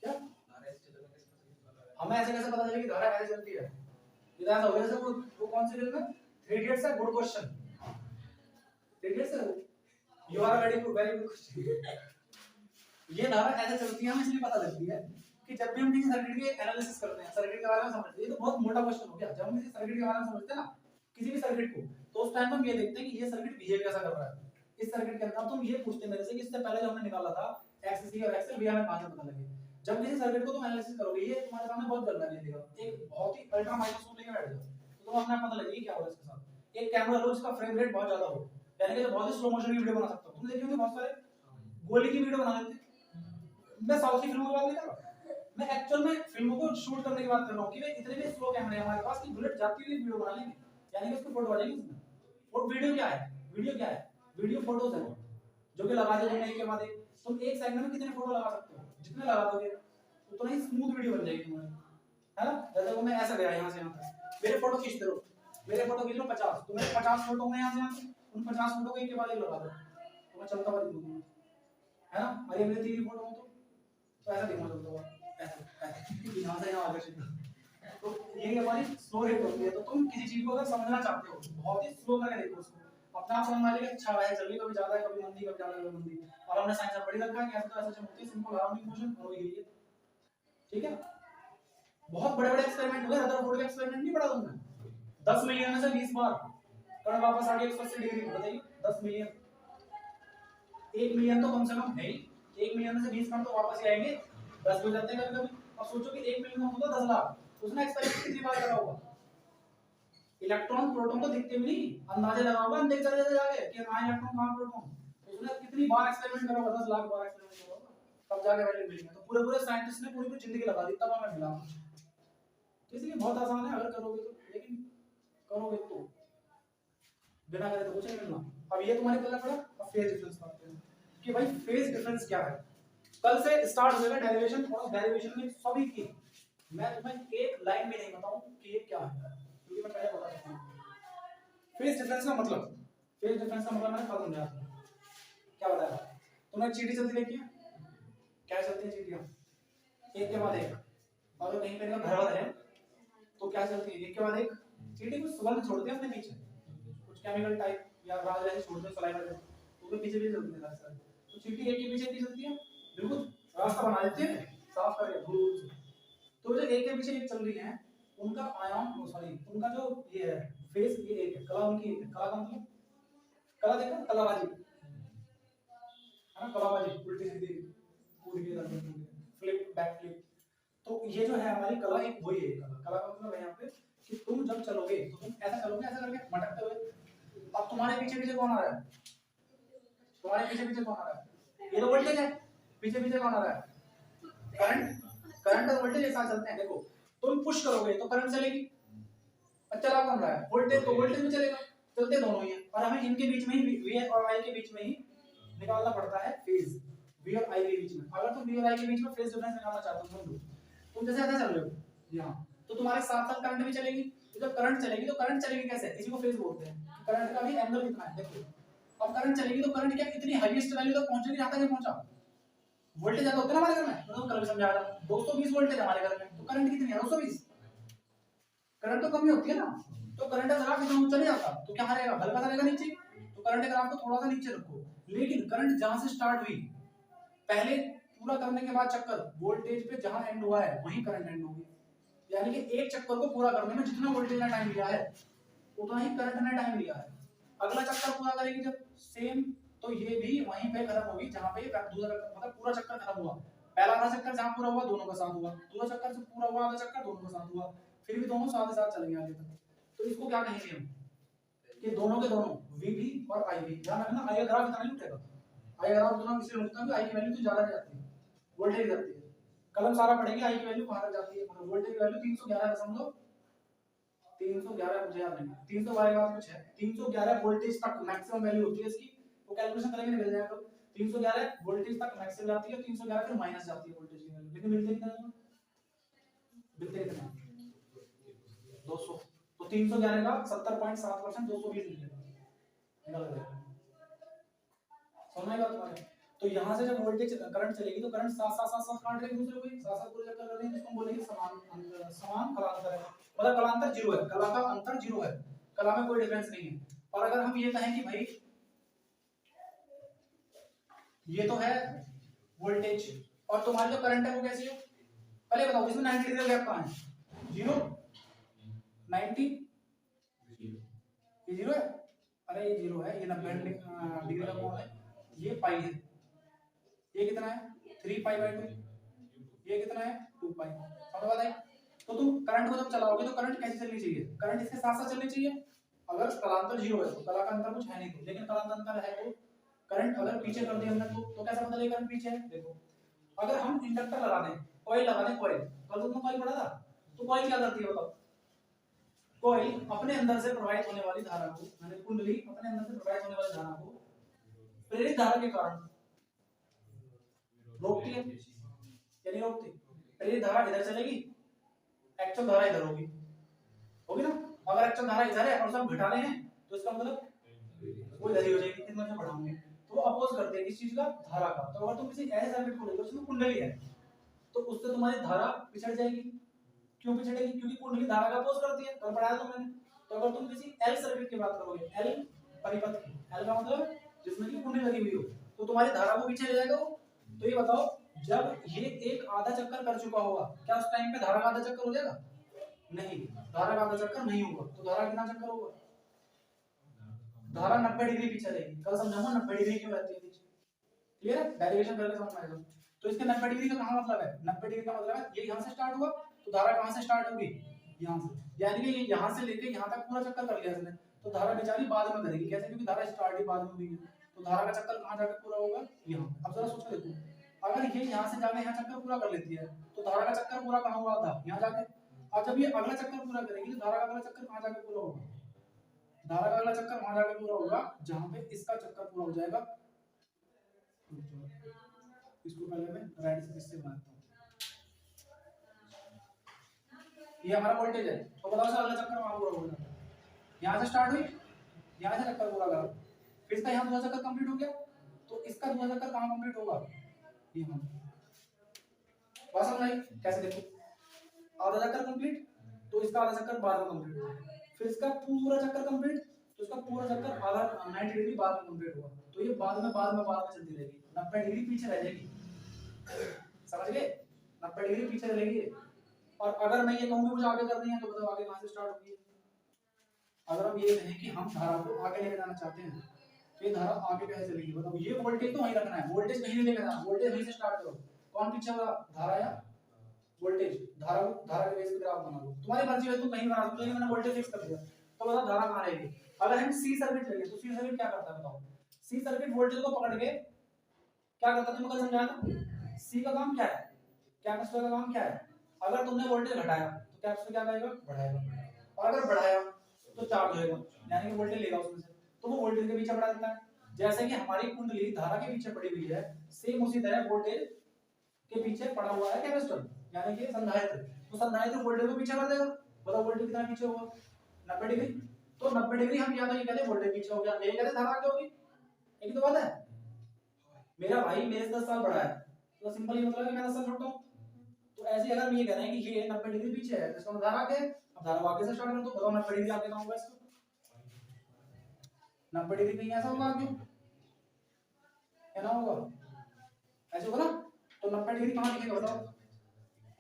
क्या हमें ऐसे कैसे पता चलेगी धारा कैसे चलती है? इधर ऐसा हो गया जैसे वो कौन सी फिल्म है, 3 इडियट्स है, गुड क्वेश्चन, 3 इडियट्स है, you are very good question. ये धारा ऐसे चलती है, हमें इसलिए पता लगती है कि जब भी हम किसी सर्किट के एनालिसिस करते हैं, सर्किट के बारे में समझते हैं, ये तो बहुत मोटा क्वेश्चन हो गया, जब हम किसी सर्किट के बारे में समझते हैं ना, किसी भी सर्किट को, तो उस टाइम हम ये देखते हैं कि ये सर्किट बिहेव कैसा कर रहा है इस सर्किट के अंदर। तुम ये पूछते मेरे से कि इससे पहले जो हमने निकाला था एक्स और एक्सएल, भी हमें कहां से पता लगे? जब किसी सर्किट को तुम एनालिसिस करोगे, ये तुम्हारे सामने बहुत गलत नहीं दिखेगा, एक बहुत ही अल्ट्रा माइक्रोस्कोप लेके बैठ जाओ, तो तुम अपने पता लगेगी क्या हो रहा है इसके साथ। एक कैमरा लो जिसका फ्रेम रेट बहुत ज्यादा हो, यानी कि जो बहुत ही स्लो मोशन की वीडियो बना सकता हो, तुम देखे होंगे बहुत सारे गोली की वीडियो बना लेते हैं। मैं साउथ की फिल्मों की बात नहीं कर रहा, मैं एक्चुअल में फिल्मों को शूट करने की बात कर रहा हूँ कि वे इतने भी स्लो कैमरे हमारे पास कि बुलेट जाती हुई वीडियो बना लेंगे, यानी कि उसको फोटो आ जाएगी उसमें। और वीडियो क्या है, वीडियो क्या है, वीडियो फोटोज है जो कि लगा दे तुमने एक के बाद एक। तुम एक सेकंड में कितने फोटो लगा सकते हो, जितने लगा दोगे उतना ही स्मूथ वीडियो बन जाएगी तुम्हारी, है ना। जैसे वो मैं ऐसा गया यहाँ से यहाँ तक, मेरे फोटो खींचते रहो, मेरे फोटो खींच लो 50, तो मेरे 50 फोटो होंगे यहाँ से यहाँ तक, उन 50 फोटो को एक के बाद एक लगा दो तो मैं चलता हुआ दिखूंगा, है ना। और ये मेरे 3 फोटो हो तो ऐसा दिखना चलता हुआ, ऐसे यहाँ से यहाँ आगे। तो ये हमारी स्लो रेट होती है। तो तुम किसी चीज को अगर समझना चाहते हो बहुत ही स्लो करके देखो उसको, अपना आप समझ मान लीजिए अच्छा है चलिए, कभी ज्यादा है कभी मंदी, कभी ज्यादा कभी मंदी, और हमने साइंस में पढ़ी रखा है कि ऐसा तो ऐसा चलती है, सिंपल राउंडिंग मोशन और यही है, ठीक है। बहुत बड़े बड़े एक्सपेरिमेंट हुए, रदरफोर्ड का एक्सपेरिमेंट नहीं पढ़ा तुमने, 10 मिलियन में से 20 बार कण वापस आ गया 180 डिग्री, बताइए 10 मिलियन, 1 मिलियन तो कम से कम है ही, 1 मिलियन में से 20 कण तो वापस ही आएंगे, 10 हो जाते हैं कभी कभी। और सोचो कि 1 मिलियन होगा 10 लाख, उसने एक्सपेरिमेंट कितनी बार करा होगा। इलेक्ट्रॉन प्रोटॉन तो दिखते भी नहीं, अंदाजा लगा होगा अंदर चले जाके कि कहां इलेक्ट्रॉन कहां प्रोटॉन, उसने कितनी बार एक्सपेरिमेंट करा होगा, 10 लाख बार एक्सपेरिमेंट करा होगा, तब जाके वैल्यू मिली है। तो पूरे पूरे साइंटिस्ट ने पूरी पूरी जिंदगी लगा दी तब हमें मिला। तो इसलिए बहुत आसान है अगर करोगे तो, लेकिन करोगे तो, बिना करे तो कुछ नहीं मिलना। अब ये तुम्हारे पता पड़ा। अब फेज डिफरेंस बात करें कि भाई फेज डिफरेंस क्या है। कल से स्टार्ट हो जाएगा डेरिवेशन, और डेरिवेशन में सभी की मैं तुम्हें एक लाइन में नहीं बताऊं कि ये क्या है, क्योंकि मैं पहले बता चुका हूं। फेज डिफरेंस का मतलब, फेज डिफरेंस का मतलब मैंने कल समझाया था, क्या बताया तुमने, चीटी चलती देखी है, क्या चलती है चीटियां, एक के बाद एक, अगर कहीं पे घर वाला है तो क्या चलती है, एक के बाद एक चीटी कुछ सुगंध छोड़ती है अपने पीछे, कुछ केमिकल टाइप या राज जैसे छोड़ते हैं सलाइवा जैसे, तो उसके पीछे भी चलती है साथ। तो चीटी एक के पीछे भी चलती है, बिल्कुल रास्ता बना देती है साफ करके धूल से। तो जो एक के पीछे एक चल रही है उनका आयाम, सॉरी उनका जो ये है फेस, ये एक है, कला उनकी एक है। कला का मतलब, कला देखो कलाबाजी है ना, कलाबाजी उल्टी सीधी कूद के फ्लिप बैक फ्लिप। तो ये जो है हमारी कला एक वही है, कला, कला का मतलब है यहाँ पे कि तुम जब चलोगे तो तुम ऐसा चलोगे, ऐसा करके मटकते हुए। अब तुम्हारे पीछे पीछे कौन आ रहा है, तुम्हारे पीछे पीछे कौन आ रहा है, ये तो वोल्टेज है, पीछे पीछे कौन आ रहा है, करंट, करंट और वोल्टेज एक साथ चलते हैं। देखो तुम पुश करोगे तो करंट चलेगी, चला कौन रहा है, वोल्टेज, तो वोल्टेज भी चलेगा, चलते दोनों ही है। और हमें इनके बीच में ही वी और आई के बीच में ही निकालना पड़ता है फेज, वी और आई के बीच में। अगर तुम वी और आई के बीच में फेज डिफरेंस निकालना चाहते हो, तुम जैसे ऐसा चल रहे हो यहाँ, तो तुम्हारे साथ साथ करंट भी चलेगी। तो जब करंट चलेगी तो करंट चलेगी कैसे, इसी को फेज बोलते हैं। करंट का भी एंगल कितना है देखो, अब करंट चलेगी तो करंट क्या इतनी हाईएस्ट वैल्यू तक पहुंचेगी जहां तक ये पहुंचा। वोल्टेज ज्यादा होता है ना हमारे घर में, तो कल भी समझा रहा 220 वोल्टेज हमारे घर में, तो करंट कितनी है 220, करंट तो कम ही होती है ना। तो करंट का ग्राफ इतना ऊंचा नहीं जाता तो क्या रहेगा, हल्का सा रहेगा नीचे। तो करंट ग्राफ को थोड़ा सा नीचे रखो, लेकिन करंट जहां से स्टार्ट हुई, पहले पूरा करने के बाद चक्कर वोल्टेज पे जहां एंड हुआ है वहीं करंट एंड होगी। यानी कि एक चक्कर को पूरा करने में जितना वोल्टेज ने टाइम लिया है उतना ही करंट ने टाइम लिया है। अगला चक्कर पूरा करेगी जब सेम, तो ये भी वहीं पे खत्म होगी जहां पे दूसरा मतलब पूरा चक्कर खत्म हुआ। पहला आधा चक्कर जहां पूरा हुआ दोनों का साथ हुआ, दूसरा चक्कर से पूरा हुआ आधा चक्कर दोनों का साथ हुआ, फिर भी दोनों साथ साथ चलेंगे आगे तक। तो इसको क्या कहेंगे हम, कि दोनों के दोनों वी भी और आई भी, ध्यान रखना आई का ग्राफ इतना नहीं उठेगा, आई का ग्राफ उतना इसलिए उठता है कि आई की वैल्यू तो ज्यादा जाती है, वोल्टेज जाती है। कलम सारा पढ़ेंगे आई की वैल्यू कहां तक जाती है, मतलब वोल्टेज की वैल्यू 311 311 मुझे याद नहीं, 312 का कुछ है, 311 वोल्टेज तक मैक्सिमम वैल्यू होती है इसकी। वो कैलकुलेशन करेंगे मिल जाएगा। 311 वोल्टेज तक मैक्सिमम जाती है, 311 फिर माइनस जाती है वोल्टेज की वैल्यू, लेकिन मिलते कितना है, मिलते कितना 200। तो 311 का 70.7% 220 मिलेगा, निकल गया। समझ में तुम्हारे। तो यहां से जब वोल्टेज करंट चलेगी तो करंट साथ साथ साथ साथ काट रहे दूसरे को, साथ साथ पूरे चक्कर कर रहे हैं, जिसको हम बोलेंगे समान समान कलांतर है। मतलब कलांतर जीरो है, कला का अंतर जीरो है, कला में कोई डिफरेंस नहीं है। और अगर हम ये कहें कि भाई ये तो है वोल्टेज और तुम्हारी जो करंट है वो कैसी है, पहले बताओ इसमें 90 डिग्री गैप कहां है, जीरो 90, ये जीरो है, अरे ये जीरो है, ये 90 डिग्री का कोण है, ये पाई है, ये कितना है 3 पाई/2, ये कितना है 2 पाई। समझ बात आई। तो तुम करंट को जब चलाओगे तो करंट कैसे चलनी चाहिए, करंट इसके साथ साथ चलनी चाहिए। अगर कलांतर जीरो है तो कला का अंतर कुछ है नहीं, तो लेकिन कलांतर है तो करंट अगर पीछे कर दिया हमने तो कैसा पता चलेगा करंट पीछे है। देखो अगर हम इंडक्टर लगा दें कॉइल लगा दें, कॉइल, कल तुमने कॉइल पढ़ा था, तो कॉइल क्या करती है बताओ? कॉइल अपने अंदर से प्रवाहित होने वाली धारा को, माने कुंडली अपने अंदर से प्रवाहित होने वाली धारा को प्रेरित धारा के कारण रोकती है या नहीं रोकती? प्रेरित धारा इधर चलेगी, एक्चुअल धारा इधर होगी, होगी ना? अगर एक्चुअल धारा इधर है और सब घटा रहे हैं तो इसका मतलब वो इधर ही हो जाएगी, कितना से बढ़ाऊंगे तो वो अपोज करते हैं किस चीज का? धारा का। तो अगर तुम किसी ऐसे सर्किट को लेकर उसमें कुंडली है तो उससे तुम्हारी धारा पिछड़ जाएगी। क्यों पिछड़ेगी? क्योंकि कुंडली धारा का अपोज करती है, कल पढ़ाया तो मैंने। तो अगर तुम किसी एल सर्किट की बात करोगे, एल परिपथ की, एल का मतलब जिसमें की कुंडली लगी हुई हो, तो तुम्हारी धारा को पीछे ले जाएगा वो। तो ये बताओ, जब ये एक आधा चक्कर कर चुका होगा, क्या उस टाइम पे धारा का आधा चक्कर हो जाएगा? नहीं, धारा का आधा चक्कर नहीं होगा। तो धारा कितना चक्कर होगा? धारा 90 डिग्री पीछे रहेगी। कल समझाऊंगा 90 डिग्री क्यों रहती है पीछे, क्लियर है? डेरिवेशन करके समझ में आएगा। तो इसके 90 डिग्री का कहां मतलब है? 90 डिग्री का मतलब है ये यहां से स्टार्ट हुआ तो धारा कहां से स्टार्ट होगी? यहां से, यानी कि ये यहां से लेके यहां तक पूरा चक्कर कर लिया इसने, तो धारा बेचारी बाद में करेगी। कैसे? क्योंकि धारा स्टार्ट ही बाद में हुई है, तो धारा का चक्कर कहां जाकर पूरा होगा? यहां। अब जरा सोच के देखो, अगर ये यहां से जाके यहां चक्कर पूरा कर लेती है तो धारा का चक्कर पूरा कहां हुआ था? यहां जाके। अब जब ये अगला चक्कर पूरा करेगी तो धारा का अगला चक्कर कहां जाके पूरा होगा? धारा का अगला चक्कर वहां जाके पूरा होगा जहां पे इसका चक्कर पूरा हो जाएगा। इसको पहले मैं राइट से इससे बनाता हूं। ये हमारा वोल्टेज है, तो बताओ सर अगला चक्कर वहां पूरा होगा। यहां से स्टार्ट हुई, यहां से चक्कर पूरा करा, फिर इसका यहां दूसरा चक्कर कंप्लीट हो गया, तो इसका दूसरा चक्कर कहां कंप्लीट होगा? यहां। बात समझ आई? कैसे? देखो, आधा चक्कर कंप्लीट तो इसका आधा चक्कर बाद में कंप्लीट होगा, फिर इसका पूरा चक्कर कंप्लीट तो इसका पूरा चक्कर आधा 90 डिग्री बाद में कंप्लीट होगा। तो ये बाद में चलती रहेगी, 90 डिग्री पीछे रह जाएगी। समझ गए? 90 डिग्री पीछे रहेगी। और अगर मैं ये कहूं कि मुझे आगे करनी है तो बताओ आगे कहां से स्टार्ट होगी? अगर हम ये कहें कि हम धारा को आगे लेके जाना चाहते हैं तो ये धारा आगे कैसे चलेगी? बताओ, ये वोल्टेज तो वहीं रखना है, वोल्टेज कहीं नहीं लेके जाना, वोल्टेज वहीं से स्टार्ट करो। कौन पीछे होगा? धारा या वोल्टेज? धारा के बेस पे ग्राफ बना लो, तुम्हारी मर्जी है, तुम कहीं बना सकते हो, लेकिन मैंने वोल्टेज फिक्स कर दिया। तो बताओ धारा कहां रहेगी? अगर हम सी सर्किट लेंगे तो सी सर्किट क्या करता है बताओ? सी सर्किट वोल्टेज को पकड़ के क्या करता है? तुमने कल समझाया था। सी का काम क्या है? कैपेसिटर का काम क्या है? अगर तुमने वोल्टेज घटाया तो कैपेसिटर क्या करेगा? बढ़ाएगा। और अगर बढ़ाया तो चार्ज होएगा, यानी कि वोल्टेज लेगा उसमें से, तो वो वोल्टेज के पीछे बढ़ा देता है। जैसे कि हमारी कुंडली धारा के पीछे पड़ी हुई है, सेम उसी तरह वोल्टेज के पीछे पड़ा हुआ है कैपेसिटर, यानी कि संधारित्र। तो संधारित्र वोल्टेज को पीछे कर देगा। बताओ वोल्टेज कितना पीछे होगा? 90 डिग्री। तो 90 डिग्री हम या तो ये कहते हैं वोल्टेज पीछे हो गया, ये कहते हैं धारा आगे होगी। एक तो बात है, मेरा भाई मेरे से 10 साल बड़ा है, तो सिंपल ये मतलब है कि मैं 10 साल छोटा हूं। तो ऐसे अगर हम ये कह रहे हैं कि ये 90 डिग्री पीछे है तो इसका मतलब धारा आगे है। अब धारा आगे से स्टार्ट कर दो, बताओ 90 डिग्री आगे कहां होगा इसका? 90 डिग्री कहीं ऐसा होगा आगे, क्या ना होगा? ऐसे होगा ना? तो 90 डिग्री कहां दिखेगा बताओ?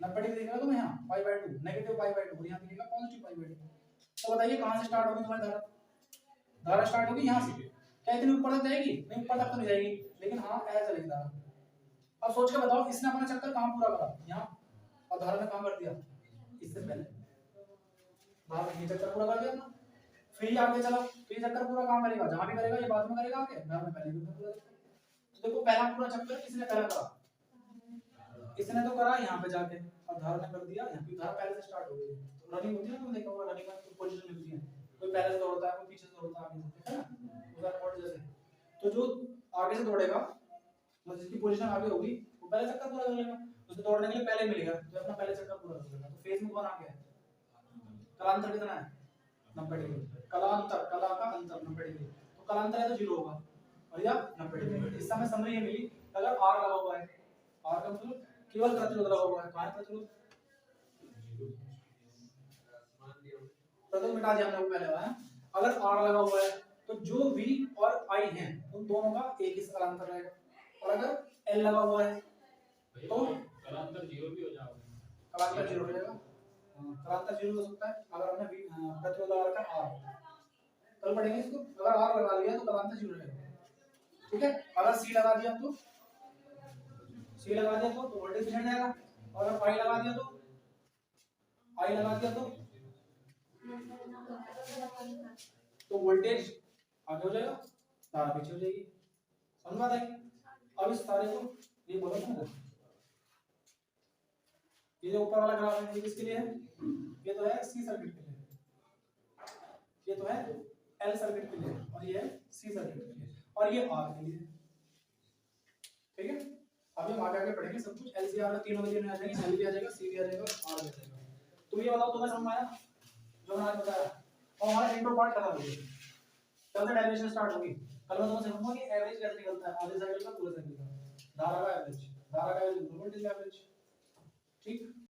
90 डिग्री दिखेगा तुम्हें यहाँ π/2, नेगेटिव π/2, और यहाँ दिखेगा पॉजिटिव π/2। तो बताइए कहां से स्टार्ट होगी तुम्हारी धारा? धारा स्टार्ट होगी यहाँ से। क्या इतनी ऊपर तक जाएगी? नहीं, ऊपर तक तो नहीं जाएगी, लेकिन हाँ ऐसे चलेगी धारा। अब सोच के बताओ, इसने अपना चक्कर कहां पूरा करा? यहाँ। और धारा ने कहां कर दिया? इससे पहले धारा ने चक्कर पूरा कर दिया ना, फिर ये आगे चला तो ये चक्कर पूरा कहां करेगा? जहां भी करेगा ये बाद में करेगा, आगे धारा ने पहले भी पूरा करेगा। तो देखो पहला पूरा चक्कर किसने पहला करा? इसने तो करा यहाँ पे जाके, और धारा ने कर दिया यहाँ पे। धारा पहले से स्टार्ट हो गई। तो रनिंग होती है ना, तुमने देखा होगा रनिंग में पोजीशन मिलती है, कोई पहले से दौड़ता है, कोई पीछे से दौड़ता है, आगे से, है ना? उधर कोड जैसे। तो जो आगे से दौड़ेगा, मतलब जिसकी पोजीशन आगे होगी, वो पहले चक्कर पूरा कर लेगा। उसे दौड़ने के लिए पहले मिलेगा तो अपना पहले चक्कर पूरा कर लेगा। तो फेज में कौन आ गया? कलांतर कितना है? 90 डिग्री। कलांतर, कला का अंतर 90 डिग्री, तो कलांतर है तो 0 होगा, और या 90 डिग्री। इस समय समरी ये मिली, अगर r लगा हुआ है, r का मतलब केवल प्रतिरोध लगा हुआ है, कहां प्रतिरोध? प्रतिरोध मिटा दिया हमने पहले वाला है। अगर r लगा हुआ है तो जो v और i हैं उन दोनों का एक ही कलांतर रहेगा, और अगर l लगा हुआ है तो कलांतर 0 भी हो जाएगा। कलांतर 0 हो जाएगा। कलांतर 0 हो सकता है अगर हमने प्रतिरोध लगा रखा r। कल पढ़ेंगे इसको। अगर r लगा लिया तो कलांतर 0 रहेगा, ठीक है? अगर c लगा दिया तो वोल्टेज बढ़ जाएगा, और अगर i लगा दिया तो वोल्टेज आगे हो जाएगा, धारा पीछे हो जाएगी। समझ बात आई? अब इस सारे को ये बोलो ना, ये जो ऊपर वाला ग्राफ है ये किसके लिए है? ये तो है सी सर्किट के लिए, ये तो है एल सर्किट के लिए, और ये है सी सर्किट के लिए, और ये आर के लिए। ठीक है, अभी हम आगे आगे पढ़ेंगे सब कुछ। एलसीआर में तीनों वैल्यू आ जाएंगे, एल भी आ जाएगा, सी भी आ जाएगा, आर भी आ जाएगा। तुम ये बताओ तुम्हें समझ में आया जो मैंने आज बताया? और हमारा इंट्रो पार्ट खत्म हो गया, कल से डेरिवेशन स्टार्ट होगी। कल मैं तुम्हें सिखाऊंगा कि एवरेज कैसे निकलता है आधे साइकिल का पूरे साइकिल का, धारा का एवरेज, धारा का एवरेज, वोल्टेज एवरेज। ठीक।